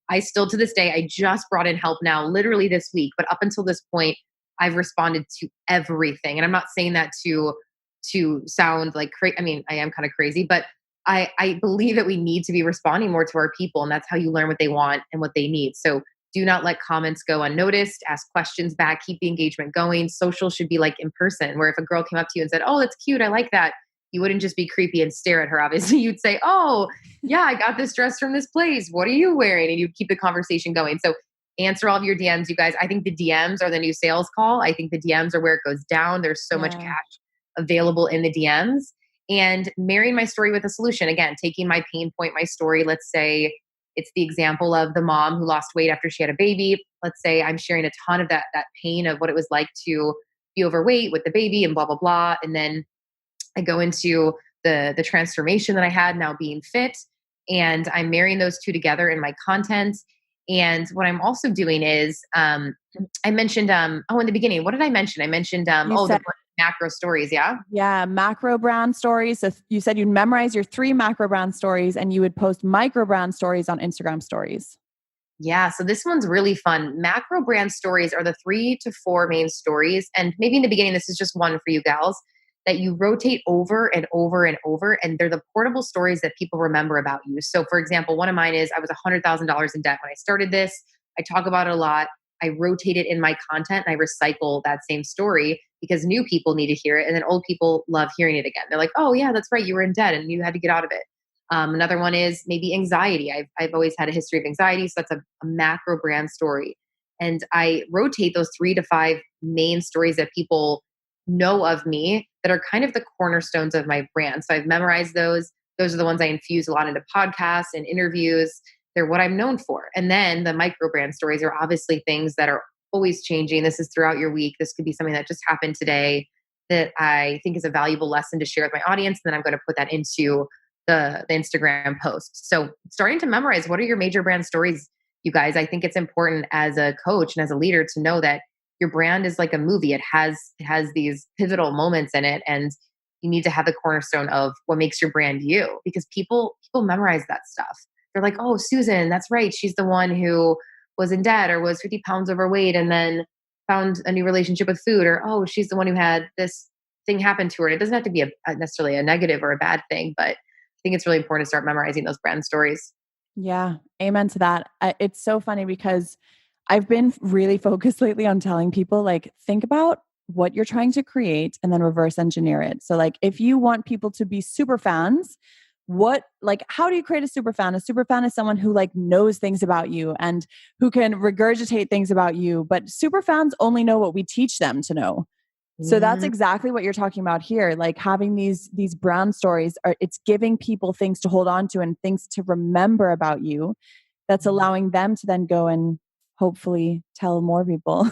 [SPEAKER 2] I still, to this day, I just brought in help now, literally this week. But up until this point, I've responded to everything. And I'm not saying that to sound like crazy. I mean, I am kind of crazy, but I believe that we need to be responding more to our people, and that's how you learn what they want and what they need. So do not let comments go unnoticed. Ask questions back. Keep the engagement going. Social should be like in person, where if a girl came up to you and said, oh, that's cute, I like that, you wouldn't just be creepy and stare at her. Obviously, you'd say, oh, yeah, I got this dress from this place. What are you wearing? And you keep the conversation going. So answer all of your DMs, you guys. I think the DMs are the new sales call. I think the DMs are where it goes down. There's so much cash available in the DMs. And marrying my story with a solution. Again, taking my pain point, my story. Let's say it's the example of the mom who lost weight after she had a baby. Let's say I'm sharing a ton of that pain of what it was like to be overweight with the baby and blah, blah, blah. And then I go into the transformation that I had now being fit. And I'm marrying those two together in my content. And what I'm also doing is I mentioned, in the beginning, what did I mention? I mentioned, the macro stories. Yeah.
[SPEAKER 1] Yeah. Macro brand stories. So you said you'd memorize your 3 macro brand stories and you would post micro brand stories on Instagram stories.
[SPEAKER 2] Yeah. So this one's really fun. Macro brand stories are the 3 to 4 main stories. And maybe in the beginning, this is just one for you gals that you rotate over and over and over. And they're the portable stories that people remember about you. So for example, one of mine is I was $100,000 in debt when I started this. I talk about it a lot. I rotate it in my content and I recycle that same story because new people need to hear it. And then old people love hearing it again. They're like, oh yeah, that's right. You were in debt and you had to get out of it. Another one is maybe anxiety. I've always had a history of anxiety. So that's a macro brand story. And I rotate those 3 to 5 main stories that people know of me that are kind of the cornerstones of my brand. So I've memorized those. Those are the ones I infuse a lot into podcasts and interviews. They're what I'm known for. And then the micro brand stories are obviously things that are always changing. This is throughout your week. This could be something that just happened today that I think is a valuable lesson to share with my audience. And then I'm going to put that into the Instagram post. So starting to memorize, what are your major brand stories, you guys? I think it's important as a coach and as a leader to know that your brand is like a movie. It has these pivotal moments in it. And you need to have the cornerstone of what makes your brand you, because people memorize that stuff. They're like, oh, Susan, that's right. She's the one who was in debt or was 50 pounds overweight and then found a new relationship with food. Or, oh, she's the one who had this thing happen to her. And it doesn't have to be necessarily a negative or a bad thing, but I think it's really important to start memorizing those brand stories.
[SPEAKER 1] Yeah. Amen to that. It's so funny because I've been really focused lately on telling people, like, think about what you're trying to create and then reverse engineer it. So like, if you want people to be super fans, how do you create a super fan? A super fan is someone who like knows things about you and who can regurgitate things about you. But super fans only know what we teach them to know. So that's
[SPEAKER 2] Mm,
[SPEAKER 1] exactly what you're talking about here. Like having these brand stories are, it's giving people things to hold on to and things to remember about you. That's allowing them to then go and hopefully tell more people.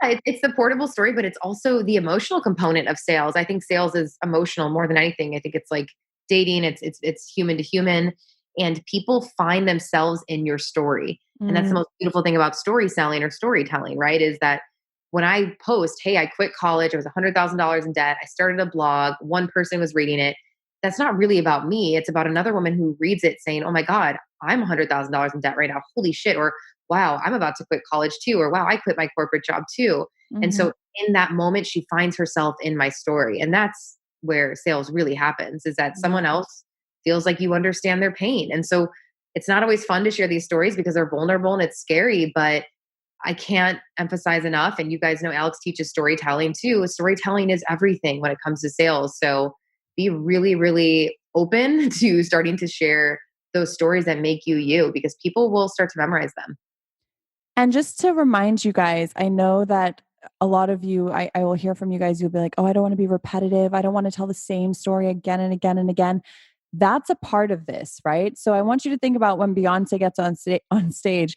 [SPEAKER 2] yeah, it's the portable story, but it's also the emotional component of sales. I think sales is emotional more than anything. I think it's like dating. It's human to human, and people find themselves in your story. And that's the
[SPEAKER 1] Mm,
[SPEAKER 2] most beautiful thing about story selling or storytelling, right? Is that when I post, "Hey, I quit college. I was $100,000 in debt. I started a blog. One person was reading it." That's not really about me. It's about another woman who reads it, saying, "Oh my God, I'm $100,000 in debt right now. Holy shit!" Or wow, I'm about to quit college too, or wow, I quit my corporate job too. And
[SPEAKER 1] mhm.
[SPEAKER 2] so in that moment, she finds herself in my story. And that's where sales really happens, is that
[SPEAKER 1] Yeah.
[SPEAKER 2] someone else feels like you understand their pain. And so it's not always fun to share these stories because they're vulnerable and it's scary, but I can't emphasize enough. And you guys know Alex teaches storytelling too. Storytelling is everything when it comes to sales. So be really, really open to starting to share those stories that make you you, because people will start to memorize them.
[SPEAKER 1] And just to remind you guys, I know that a lot of you, I will hear from you guys, you'll be like, oh, I don't want to be repetitive. I don't want to tell the same story again and again and again. That's a part of this, right? So I want you to think about when Beyonce gets on stage.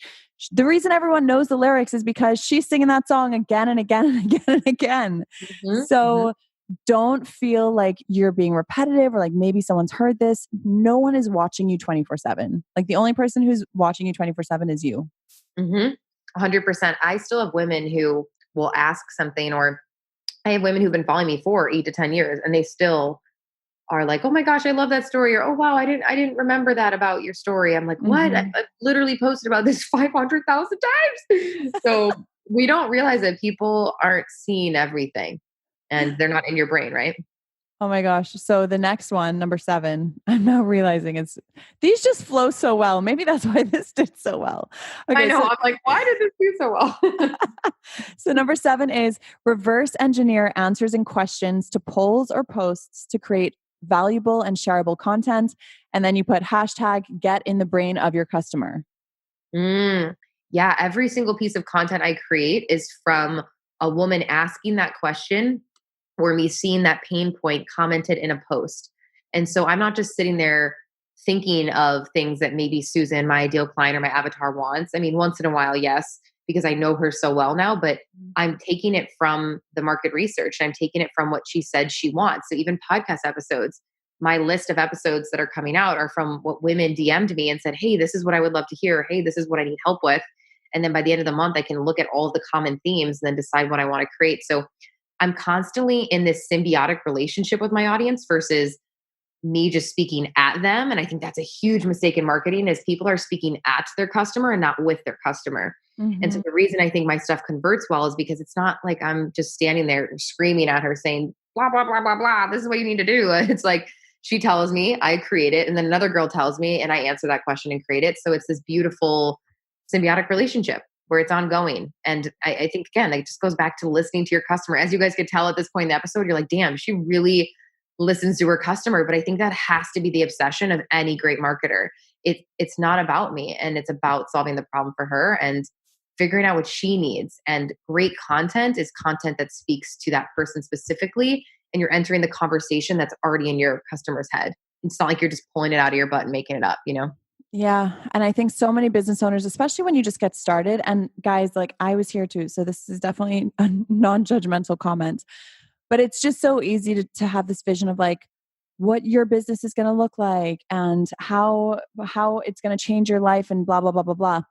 [SPEAKER 1] The reason everyone knows the lyrics is because she's singing that song again and again and again and again.
[SPEAKER 2] Mhm, mhm.
[SPEAKER 1] So don't feel like you're being repetitive or like maybe someone's heard this. No one is watching you 24/7. Like the only person who's watching you 24/7 is you.
[SPEAKER 2] 100%. I still have women who will ask something, or I have women who've been following me for 8 to 10 years and they still are like, "Oh my gosh, I love that story," or "Oh wow, I didn't remember that about your story." I'm like, "What?
[SPEAKER 1] Mhm.
[SPEAKER 2] I've literally posted about this 500,000 times." So we don't realize that people aren't seeing everything and they're not in your brain, right?
[SPEAKER 1] Oh my gosh. So the next one, number 7, I'm now realizing it's these just flow so well. Maybe that's why this did so well.
[SPEAKER 2] I
[SPEAKER 1] Okay,
[SPEAKER 2] know. I'm like, why did this do so well?
[SPEAKER 1] so number 7 is reverse engineer answers and questions to polls or posts to create valuable and shareable content. And then you put hashtag get in the brain of your customer.
[SPEAKER 2] Mm, yeah, every single piece of content I create is from a woman asking that question or me seeing that pain point commented in a post. And so I'm not just sitting there thinking of things that maybe Susan, my ideal client or my avatar wants. I mean, once in a while, yes, because I know her so well now, but I'm taking it from the market research. I'm taking it from what she said she wants. So even podcast episodes, my list of episodes that are coming out are from what women DM'd me and said, "Hey, this is what I would love to hear. Hey, this is what I need help with." And then by the end of the month, I can look at all of the common themes and then decide what I want to create. So I'm constantly in this symbiotic relationship with my audience versus me just speaking at them. And I think that's a huge mistake in marketing, is people are speaking at their customer and not with their customer. And so
[SPEAKER 1] Mhm.
[SPEAKER 2] the reason I think my stuff converts well is because it's not like I'm just standing there screaming at her saying, blah, blah, blah, blah, blah. This is what you need to do. It's like she tells me, I create it. And then another girl tells me, and I answer that question and create it. So it's this beautiful symbiotic relationship where it's ongoing. And I think, again, it just goes back to listening to your customer. As you guys could tell at this point in the episode, you're like, damn, she really listens to her customer. But I think that has to be the obsession of any great marketer. It's not about me, and it's about solving the problem for her and figuring out what she needs. And great content is content that speaks to that person specifically, and you're entering the conversation that's already in your customer's head. It's not like you're just pulling it out of your butt and making it up, you know?
[SPEAKER 1] Yeah, and I think so many business owners, especially when you just get started, and guys, like I was here too, so this is definitely a non-judgmental comment. But it's just so easy to have this vision of like what your business is going to look like and how it's going to change your life and blah blah blah blah blah.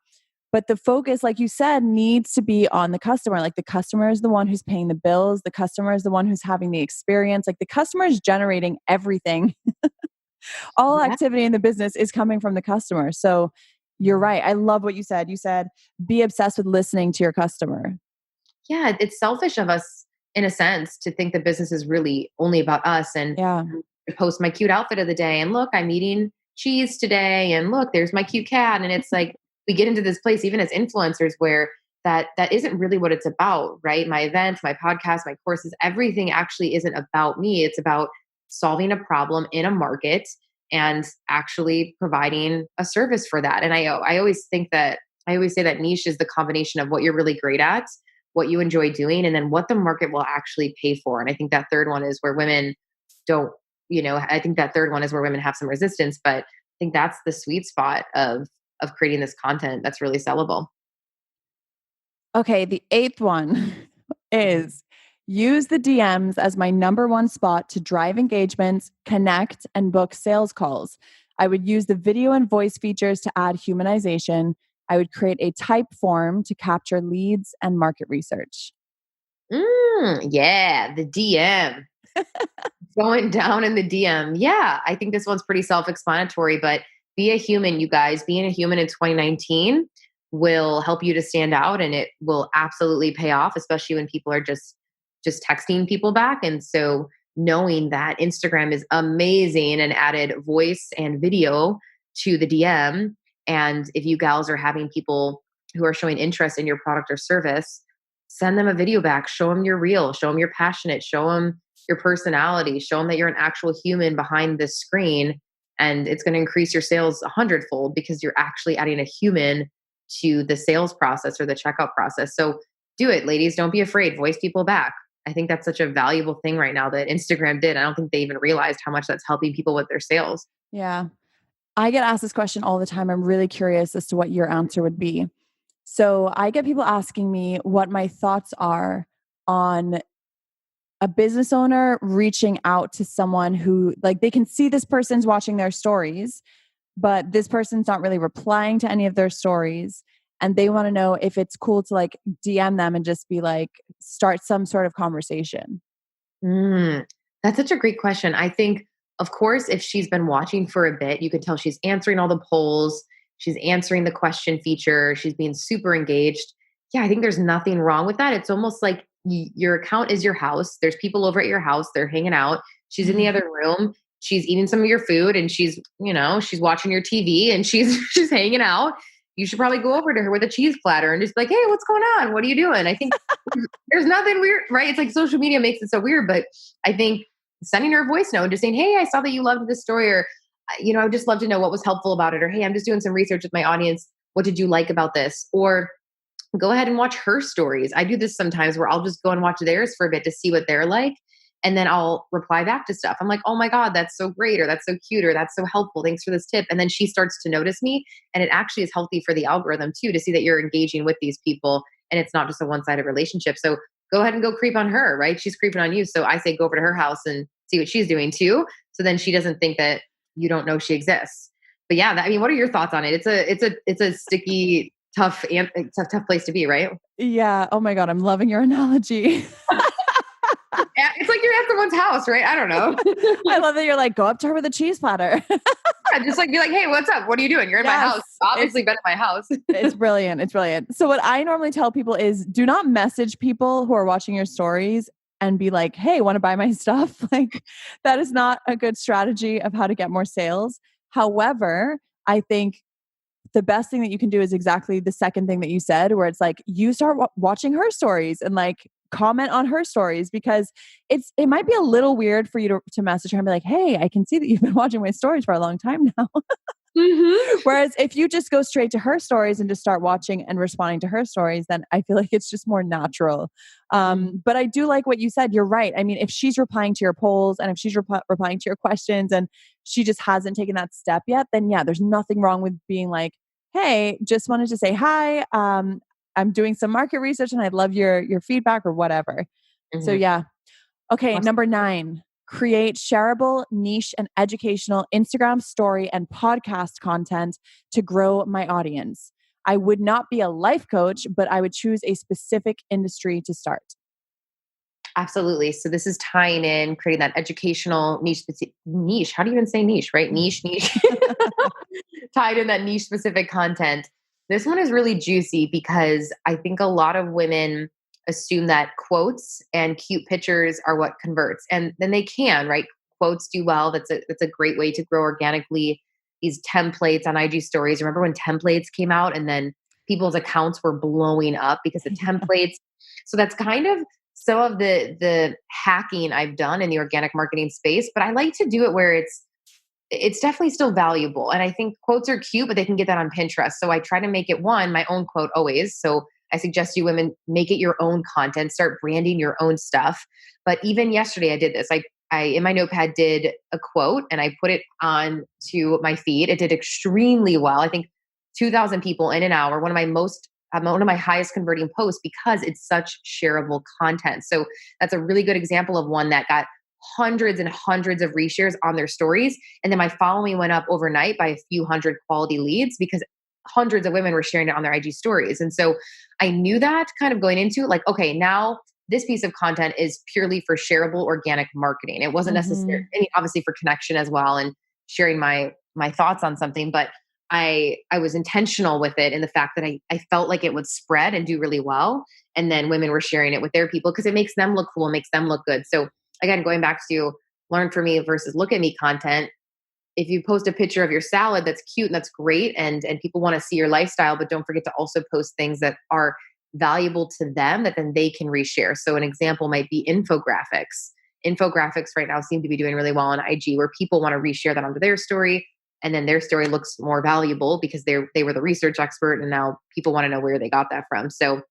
[SPEAKER 1] But the focus, like you said, needs to be on the customer. Like the customer is the one who's paying the bills, the customer is the one who's having the experience, like the customer is generating everything. All
[SPEAKER 2] Yeah.
[SPEAKER 1] activity in the business is coming from the customer. So you're right. I love what you said. You said be obsessed with listening to your customer.
[SPEAKER 2] Yeah, it's selfish of us in a sense to think that business is really only about us, and
[SPEAKER 1] Yeah.
[SPEAKER 2] to post my cute outfit of the day and look, I'm eating cheese today and look, there's my cute cat. And it's like we get into this place even as influencers where that isn't really what it's about, right? My events, my podcast, my courses, everything actually isn't about me. It's about solving a problem in a market and actually providing a service for that. And I always think that I always say that niche is the combination of what you're really great at what you enjoy doing, and then what the market will actually pay for. And I think that third one is where women don't, I think that third one is where women have some resistance, but I think that's the sweet spot of creating this content that's really sellable.
[SPEAKER 1] Okay, the eighth one is use the DMs as my number one spot to drive engagements, connect, and book sales calls. I would use the video and voice features to add humanization. I would create a type form to capture leads and market research.
[SPEAKER 2] Yeah, the DM. Going down in the DM. Yeah, I think this one's pretty self-explanatory, but be a human, you guys. Being a human in 2019 will help you to stand out, and it will absolutely pay off, especially when people are just texting people back. And so knowing that Instagram is amazing and added voice and video to the DM, and if you gals are having people who are showing interest in your product or service, send them a video back, show them you're real, show them you're passionate, show them your personality, show them that you're an actual human behind this screen. And it's going to increase your sales 100-fold because you're actually adding a human to the sales process or the checkout process. So do it, ladies. Don't be afraid. Voice people back. I think that's such a valuable thing right now that Instagram did. I don't think they even realized how much that's helping people with their sales.
[SPEAKER 1] Yeah. I get asked this question all the time. I'm really curious as to what your answer would be. So I get people asking me what my thoughts are on a business owner reaching out to someone who, like, they can see this person's watching their stories, but this person's not really replying to any of their stories. And they want to know if it's cool to like DM them and just be like, start some sort of conversation.
[SPEAKER 2] That's such a great question. I think, of course, if she's been watching for a bit, you can tell she's answering all the polls. She's answering the question feature. She's being super engaged. Yeah, I think there's nothing wrong with that. It's almost like your account is your house. There's people over at your house. They're hanging out. She's in the other room. She's eating some of your food, and she's watching your TV, and she's she's hanging out. You should probably go over to her with a cheese platter and just be like, hey, what's going on? What are you doing? I think there's nothing weird, right? It's like social media makes it so weird, but I think sending her a voice note and just saying, hey, I saw that you loved this story, or, I would just love to know what was helpful about it, or, hey, I'm just doing some research with my audience. What did you like about this? Or go ahead and watch her stories. I do this sometimes where I'll just go and watch theirs for a bit to see what they're like. And then I'll reply back to stuff. I'm like, oh my God, that's so great, or that's so cute, or that's so helpful. Thanks for this tip. And then she starts to notice me. And it actually is healthy for the algorithm too, to see that you're engaging with these people and it's not just a one-sided relationship. So go ahead and go creep on her, right? She's creeping on you. So I say, go over to her house and see what she's doing too. So then she doesn't think that you don't know she exists. But yeah, what are your thoughts on it? It's a sticky, tough place to be, right?
[SPEAKER 1] Yeah. Oh my God. I'm loving your analogy.
[SPEAKER 2] Yeah, it's like you're at someone's house, right? I don't know.
[SPEAKER 1] I love that you're like, go up to her with a cheese platter.
[SPEAKER 2] Yeah, just like be like, hey, what's up? What are you doing? You're in my house. Obviously been at my house.
[SPEAKER 1] It's brilliant. It's brilliant. So what I normally tell people is do not message people who are watching your stories and be like, hey, want to buy my stuff? Like that is not a good strategy of how to get more sales. However, I think the best thing that you can do is exactly the second thing that you said, where it's like you start watching her stories and like comment on her stories, because it might be a little weird for you to message her and be like, hey, I can see that you've been watching my stories for a long time now.
[SPEAKER 2] Mm-hmm.
[SPEAKER 1] Whereas if you just go straight to her stories and just start watching and responding to her stories, then I feel like it's just more natural. But I do like what you said. You're right. I mean, if she's replying to your polls and if she's replying to your questions and she just hasn't taken that step yet, then yeah, there's nothing wrong with being like, hey, just wanted to say hi. I'm doing some market research and I'd love your feedback or whatever. So yeah. Okay.
[SPEAKER 2] Awesome.
[SPEAKER 1] Number 9, create shareable, niche, and educational Instagram story and podcast content to grow my audience. I would not be a life coach, but I would choose a specific industry to start.
[SPEAKER 2] Absolutely. So this is tying in, creating that educational niche. How do you even say niche, right? Niche. Tied in that niche specific content. This one is really juicy because I think a lot of women assume that quotes and cute pictures are what converts. And then they can, right? Quotes do well. That's a great way to grow organically. These templates on IG stories. Remember when templates came out and then people's accounts were blowing up because of templates? So that's kind of some of the hacking I've done in the organic marketing space, but I like to do it where it's definitely still valuable. And I think quotes are cute, but they can get that on Pinterest. So I try to make it my own quote always. So I suggest you women make it your own content, start branding your own stuff. But even yesterday I did this. I in my notepad did a quote and I put it on to my feed. It did extremely well. I think 2,000 people in an hour, one of my highest converting posts because it's such shareable content. So that's a really good example of one that got hundreds and hundreds of reshares on their stories. And then my following went up overnight by a few hundred quality leads because hundreds of women were sharing it on their IG stories. And so I knew that kind of going into like, okay, now this piece of content is purely for shareable organic marketing. It wasn't necessary, I mean, obviously for connection as well and sharing my thoughts on something, but I was intentional with it in the fact that I felt like it would spread and do really well. And then women were sharing it with their people because it makes them look cool, makes them look good. So again, going back to learn from me versus look at me content, if you post a picture of your salad, that's cute and that's great. And people want to see your lifestyle, but don't forget to also post things that are valuable to them that then they can reshare. So an example might be infographics. Infographics right now seem to be doing really well on IG where people want to reshare that onto their story. And then their story looks more valuable because they were the research expert and now people want to know where they got that from. So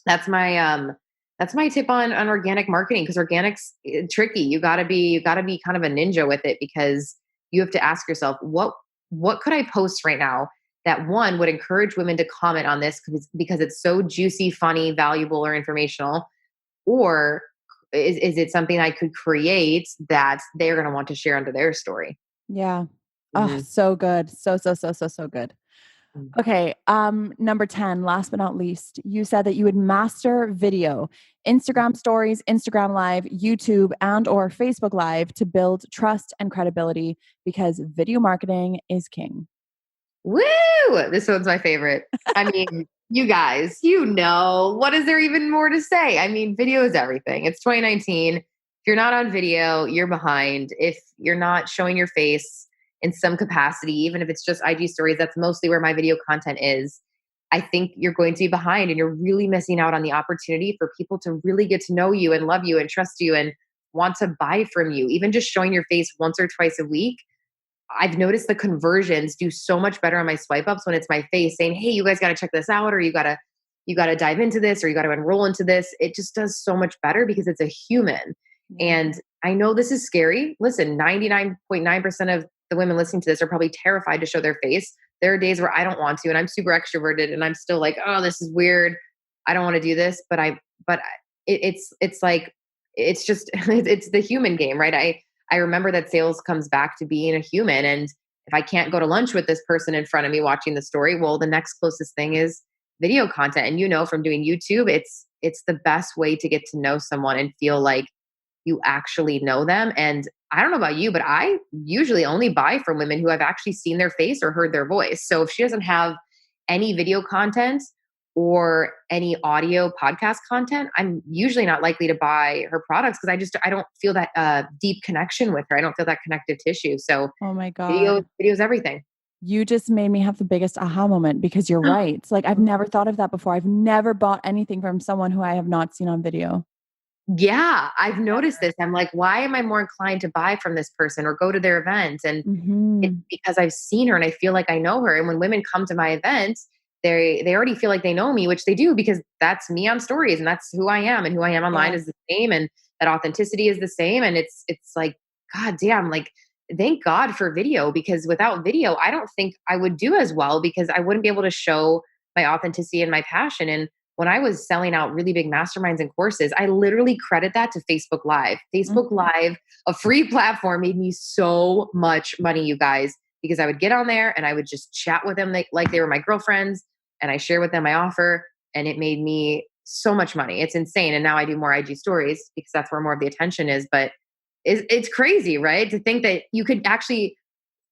[SPEAKER 2] that's my tip on organic marketing because organic's tricky. You gotta be kind of a ninja with it because you have to ask yourself, what could I post right now that one would encourage women to comment on this because it's so juicy, funny, valuable, or informational? Or is it something I could create that they're going to want to share onto their story?
[SPEAKER 1] Yeah. Oh, so good. So good. Okay. Number 10, last but not least, you said that you would master video, Instagram stories, Instagram live, YouTube, and or Facebook live to build trust and credibility because video marketing is king.
[SPEAKER 2] Woo! This one's my favorite. I mean, you guys, what is there even more to say? I mean, video is everything. It's 2019. If you're not on video, you're behind. If you're not showing your face in some capacity, even if it's just IG stories, that's mostly where my video content is. I think you're going to be behind and you're really missing out on the opportunity for people to really get to know you and love you and trust you and want to buy from you. Even just showing your face once or twice a week. I've noticed the conversions do so much better on my swipe ups when it's my face saying, hey, you guys got to check this out, or you got to dive into this, or you got to enroll into this. It just does so much better because it's a human. And I know this is scary. Listen, 99.9% of the women listening to this are probably terrified to show their face. There are days where I don't want to, and I'm super extroverted and I'm still like, oh, this is weird. I don't want to do this. But it's like, it's just, it's the human game, right? I remember that sales comes back to being a human. And if I can't go to lunch with this person in front of me watching the story, well, the next closest thing is video content. And from doing YouTube, it's the best way to get to know someone and feel like you actually know them. And I don't know about you, but I usually only buy from women who I've actually seen their face or heard their voice. So if she doesn't have any video content or any audio podcast content, I'm usually not likely to buy her products because I don't feel that deep connection with her. I don't feel that connective tissue. So
[SPEAKER 1] oh my God,
[SPEAKER 2] video is everything.
[SPEAKER 1] You just made me have the biggest aha moment because you're right. Like I've never thought of that before. I've never bought anything from someone who I have not seen on video.
[SPEAKER 2] Yeah, I've noticed this. I'm like, why am I more inclined to buy from this person or go to their events? And it's because I've seen her and I feel like I know her. And when women come to my events, they already feel like they know me, which they do because that's me on stories and that's who I am, and who I am online is the same, and that authenticity is the same. And it's like, God damn, like thank God for video, because without video, I don't think I would do as well because I wouldn't be able to show my authenticity and my passion. And when I was selling out really big masterminds and courses, I literally credit that to Facebook Live. Facebook Live, a free platform, made me so much money, you guys, because I would get on there and I would just chat with them like they were my girlfriends, and I share with them my offer, and it made me so much money. It's insane. And now I do more IG stories because that's where more of the attention is. But it's crazy, right? To think that you could actually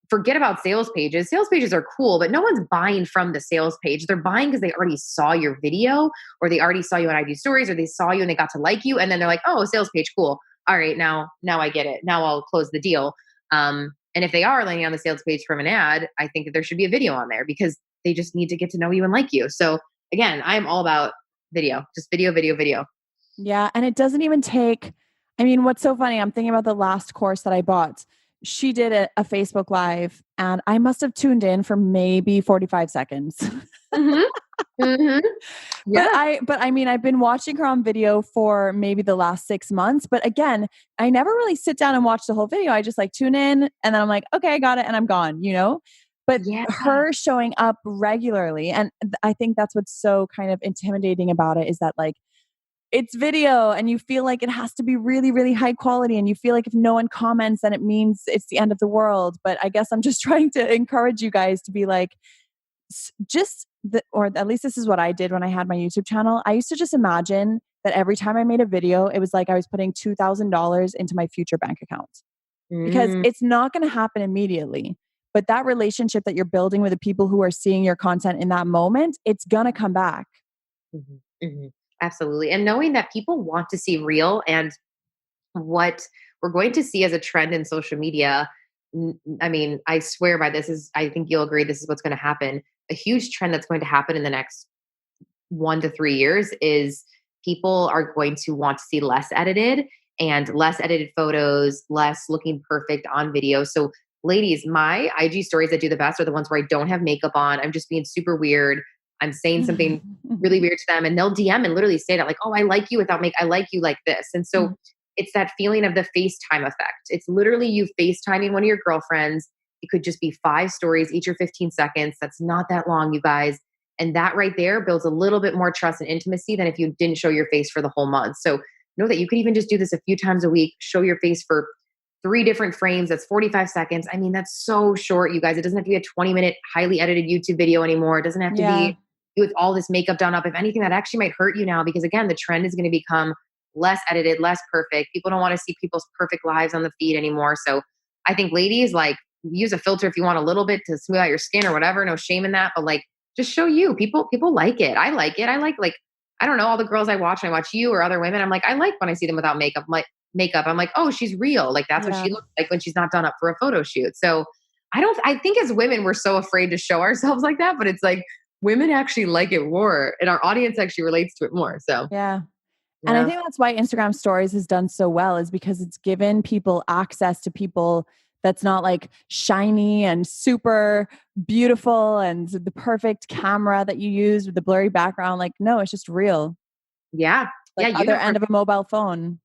[SPEAKER 2] forget about sales pages. Sales pages are cool, but no one's buying from the sales page. They're buying because they already saw your video, or they already saw you on IG stories, or they saw you and they got to like you. And then they're like, oh, sales page, cool. All right, now I get it. Now I'll close the deal. And if they are landing on the sales page from an ad, I think that there should be a video on there because they just need to get to know you and like you. So again, I'm all about video, just video, video, video.
[SPEAKER 1] Yeah. And it doesn't even take, what's so funny, I'm thinking about the last course that I bought. She did a Facebook Live and I must have tuned in for maybe 45 seconds.
[SPEAKER 2] Mhm.
[SPEAKER 1] But
[SPEAKER 2] Yeah.
[SPEAKER 1] I mean, I've been watching her on video for maybe the last 6 months, but again, I never really sit down and watch the whole video. I just like tune in and then I'm like, "Okay, I got it," and I'm gone, you know? But
[SPEAKER 2] Yeah.
[SPEAKER 1] her showing up regularly, and I think that's what's so kind of intimidating about it is that like it's video and you feel like it has to be really, really high quality and you feel like if no one comments then it means it's the end of the world. But I guess I'm just trying to encourage you guys to be like, just the, or at least this is what I did when I had my YouTube channel. I used to just imagine that every time I made a video, it was like I was putting $2,000 into my future bank account because
[SPEAKER 2] Mm.
[SPEAKER 1] it's not going to happen immediately. But that relationship that you're building with the people who are seeing your content in that moment, it's going to come back.
[SPEAKER 2] Mhm. Mhm. Absolutely. And knowing that people want to see real and what we're going to see as a trend in social media. I mean, I swear by this is, I think you'll agree, this is what's going to happen. A huge trend that's going to happen in the next 1 to 3 years is people are going to want to see less edited and less edited photos, less looking perfect on video. So, ladies, my IG stories that do the best are the ones where I don't have makeup on. I'm just being super weird. I'm saying something really weird to them, and they'll DM and literally say that, like, "Oh, I like you without make. I like you like this." And so, it's that feeling of the FaceTime effect. It's literally you FaceTiming one of your girlfriends. It could just be 5 stories, each are 15 seconds. That's not that long, you guys, and that right there builds a little bit more trust and intimacy than if you didn't show your face for the whole month. So know that you could even just do this a few times a week, show your face for 3 different frames. That's 45 seconds. I mean, that's so short, you guys. It doesn't have to be a 20-minute, highly edited YouTube video anymore. It doesn't have to
[SPEAKER 1] Yeah.
[SPEAKER 2] be with all this makeup done up. If anything, that actually might hurt you now because, again, the trend is going to become less edited, less perfect. People don't want to see people's perfect lives on the feed anymore. So I think, ladies, like, use a filter if you want a little bit to smooth out your skin or whatever. No shame in that. But like, just show you. People like it. I like it. I like I don't know, all the girls I watch and I watch you or other women. I'm like, I like when I see them without makeup. I'm like, oh, she's real. Like that's what
[SPEAKER 1] Yeah.
[SPEAKER 2] she looks like when she's not done up for a photo shoot. So I think as women, we're so afraid to show ourselves like that, but it's like women actually like it more and our audience actually relates to it more. So
[SPEAKER 1] Yeah. And I
[SPEAKER 2] yeah.
[SPEAKER 1] think that's why Instagram stories has done so well is because it's given people access to people that's not like shiny and super beautiful and the perfect camera that you use with the blurry background. Like, no, it's just real.
[SPEAKER 2] Yeah. Yeah.
[SPEAKER 1] Like other end of a mobile phone.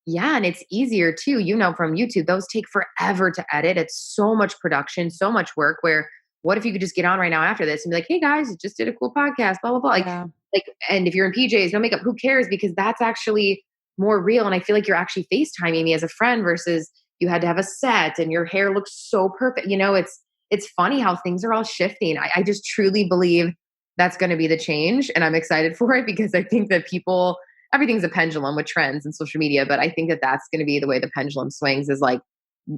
[SPEAKER 2] Yeah, and it's easier too. From YouTube, those take forever to edit. It's so much production, so much work. Where what if you could just get on right now after this and be like, "Hey guys, I just did a cool podcast, blah blah blah."
[SPEAKER 1] Yeah.
[SPEAKER 2] And if you're in PJs, no makeup, who cares? Because that's actually more real. And I feel like you're actually FaceTiming me as a friend versus you had to have a set and your hair looks so perfect. It's funny how things are all shifting. I just truly believe that's going to be the change, and I'm excited for it because I think that people everything's a pendulum with trends and social media, but I think that that's going to be the way the pendulum swings is like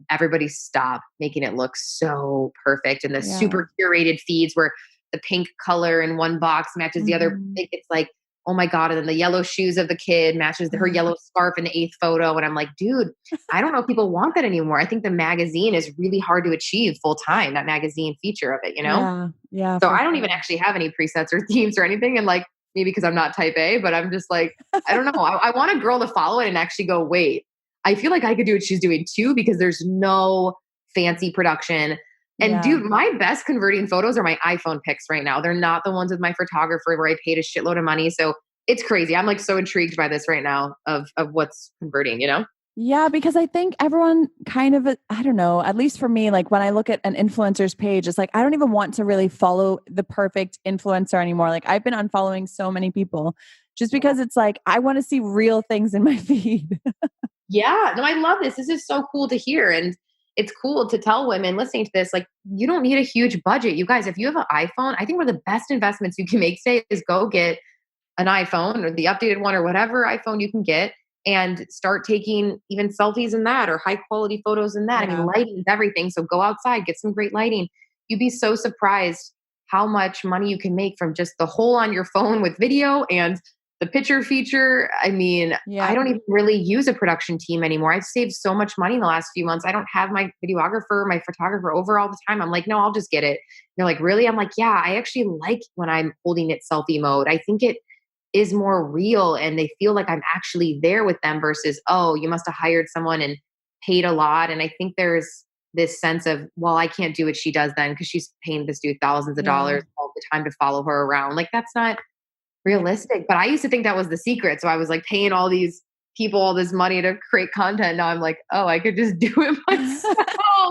[SPEAKER 2] everybody stop making it look so perfect and the
[SPEAKER 1] Yeah.
[SPEAKER 2] super curated feeds where the pink color in one box matches the other.
[SPEAKER 1] Mhm.
[SPEAKER 2] It's like, oh my God. And then the yellow shoes of the kid matches her yellow scarf in the 8th photo. And I'm like, dude, I don't know if people want that anymore. I think the magazine is really hard to achieve full time, that magazine feature of it.
[SPEAKER 1] Yeah. Yeah,
[SPEAKER 2] So
[SPEAKER 1] for
[SPEAKER 2] I don't even
[SPEAKER 1] sure.
[SPEAKER 2] actually have any presets or themes or anything. And like, maybe because I'm not type A, but I'm just like, I don't know. I want a girl to follow it and actually go, wait, I feel like I could do what she's doing too, because there's no fancy production. And
[SPEAKER 1] Yeah.
[SPEAKER 2] dude, my best converting photos are my iPhone pics right now. They're not the ones with my photographer where I paid a shitload of money. So it's crazy. I'm like so intrigued by this right now of what's converting.
[SPEAKER 1] Yeah, because I think everyone kind of, I don't know, at least for me, like when I look at an influencer's page, it's like I don't even want to really follow the perfect influencer anymore. Like I've been unfollowing so many people just because it's like I want to see real things in my feed.
[SPEAKER 2] Yeah, no, I love this. This is so cool to hear. And it's cool to tell women listening to this, like, you don't need a huge budget. You guys, if you have an iPhone, I think one of the best investments you can make today is go get an iPhone or the updated one or whatever iPhone you can get and start taking even selfies in that or high quality photos in that. I mean,
[SPEAKER 1] Yeah.
[SPEAKER 2] lighting is everything. So go outside, get some great lighting. You'd be so surprised how much money you can make from just the hole on your phone with video and the picture feature. I mean, I
[SPEAKER 1] Yeah.
[SPEAKER 2] don't even really use a production team anymore. I've saved so much money in the last few months. I don't have my videographer, my photographer over all the time. I'm like, no, I'll just get it. They're like, really? I'm like, yeah, I actually like when I'm holding it selfie mode. I think it is more real and they feel like I'm actually there with them versus, oh, you must have hired someone and paid a lot. And I think there's this sense of, well, I can't do what she does then because she's paying this dude thousands of
[SPEAKER 1] Yeah.
[SPEAKER 2] dollars. Well, the time to follow her around. Like, that's not realistic. But I used to think that was the secret. So I was like paying all these people all this money to create content. Now I'm like, oh, I could just do it myself.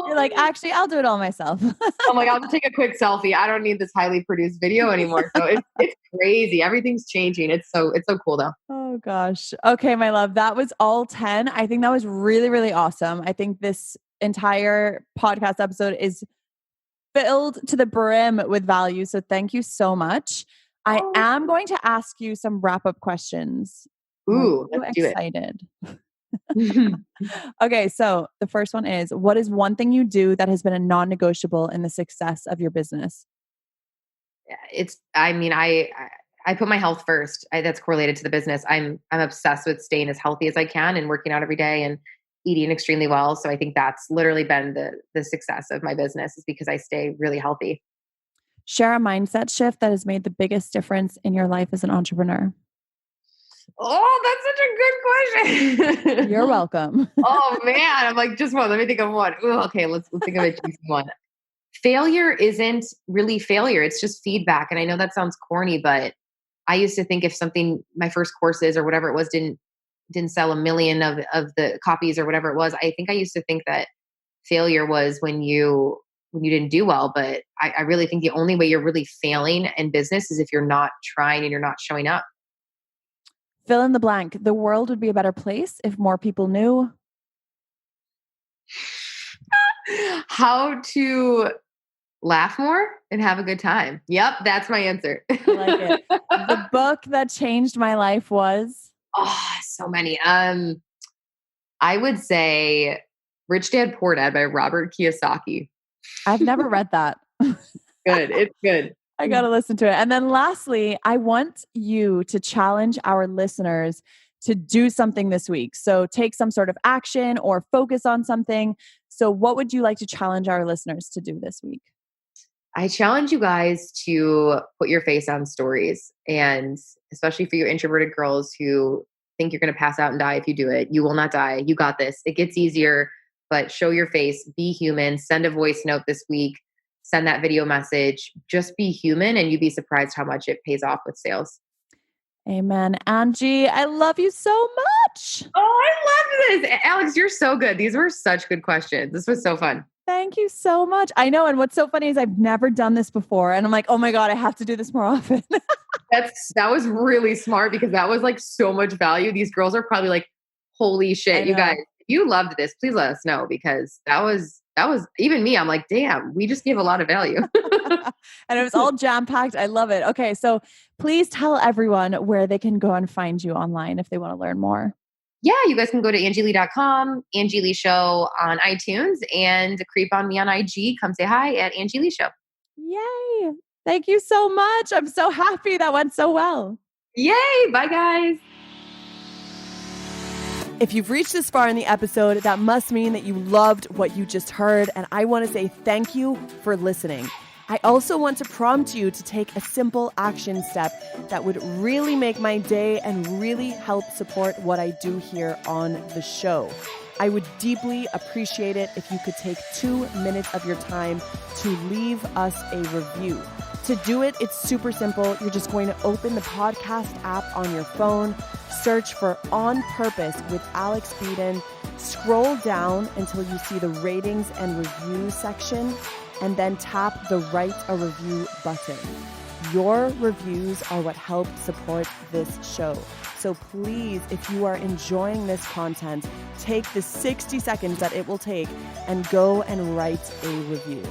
[SPEAKER 1] You're like, actually, I'll do it all myself.
[SPEAKER 2] I'm like, I'll just take a quick selfie. I don't need this highly produced video anymore. So it's crazy. Everything's changing. It's so cool though.
[SPEAKER 1] Oh gosh. Okay, my love. That was all 10. I think that was really, really awesome. I think this entire podcast episode is filled to the brim with value. So thank you so much. I am going to ask you some wrap-up questions.
[SPEAKER 2] Ooh,
[SPEAKER 1] I'm so
[SPEAKER 2] let's do
[SPEAKER 1] excited. Okay, so the first one is, what is one thing you do that has been a non-negotiable in the success of your business?
[SPEAKER 2] I put my health first. That's correlated to the business. I'm obsessed with staying as healthy as I can and working out every day and eating extremely well. So I think that's literally been the success of my business, is because I stay really healthy.
[SPEAKER 1] Share a mindset shift that has made the biggest difference in your life as an entrepreneur.
[SPEAKER 2] Oh, that's such a good question.
[SPEAKER 1] You're welcome.
[SPEAKER 2] Oh man, I'm like, just one. Let me think of one. Ooh, okay, let's think of a juicy one. Failure isn't really failure. It's just feedback. And I know that sounds corny, but I used to think if something, my first courses or whatever it was, didn't sell 1 million of the copies or whatever it was. I think I used to think that failure was when you didn't do well. But I really think the only way you're really failing in business is if you're not trying and you're not showing up.
[SPEAKER 1] Fill in the blank. The world would be a better place if more people knew
[SPEAKER 2] how to laugh more and have a good time. Yep, that's my answer.
[SPEAKER 1] I like it. The book that changed my life was?
[SPEAKER 2] So many. I would say Rich Dad Poor Dad by Robert Kiyosaki.
[SPEAKER 1] I've never read that.
[SPEAKER 2] Good. It's good.
[SPEAKER 1] I got to listen to it. And then lastly, I want you to challenge our listeners to do something this week. So take some sort of action or focus on something. So what would you like to challenge our listeners to do this week?
[SPEAKER 2] I challenge you guys to put your face on stories, and especially for you introverted girls who think you're going to pass out and die if you do it. You will not die. You got this. It gets easier, but show your face, be human, send a voice note this week, send that video message, just be human, and you'd be surprised how much it pays off with sales.
[SPEAKER 1] Amen. Angie, I love you so much.
[SPEAKER 2] Oh, I love this. Alex, you're so good. These were such good questions. This was so fun.
[SPEAKER 1] Thank you so much. I know. And what's so funny is I've never done this before. And I'm like, oh my God, I have to do this more often.
[SPEAKER 2] That was really smart, because that was like so much value. These girls are probably like, holy shit, you guys, if you loved this, please let us know, because that was even me. I'm like, damn, we just gave a lot of value.
[SPEAKER 1] And it was all jam-packed. I love it. Okay. So please tell everyone where they can go and find you online if they want to learn more.
[SPEAKER 2] Yeah, you guys can go to angielee.com, Angie Lee Show on iTunes, and creep on me on IG. Come say hi at Angie Lee Show.
[SPEAKER 1] Yay. Thank you so much. I'm so happy that went so well.
[SPEAKER 2] Yay. Bye, guys.
[SPEAKER 1] If you've reached this far in the episode, that must mean that you loved what you just heard. And I want to say thank you for listening. I also want to prompt you to take a simple action step that would really make my day and really help support what I do here on the show. I would deeply appreciate it if you could take 2 minutes of your time to leave us a review. To do it, it's super simple. You're just going to open the podcast app on your phone, search for On Purpose with Alex Beadon, scroll down until you see the ratings and reviews section, and then tap the Write a Review button. Your reviews are what help support this show. So please, if you are enjoying this content, take the 60 seconds that it will take and go and write a review.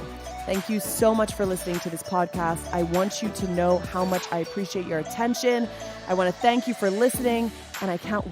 [SPEAKER 1] Thank you so much for listening to this podcast. I want you to know how much I appreciate your attention. I want to thank you for listening, and I can't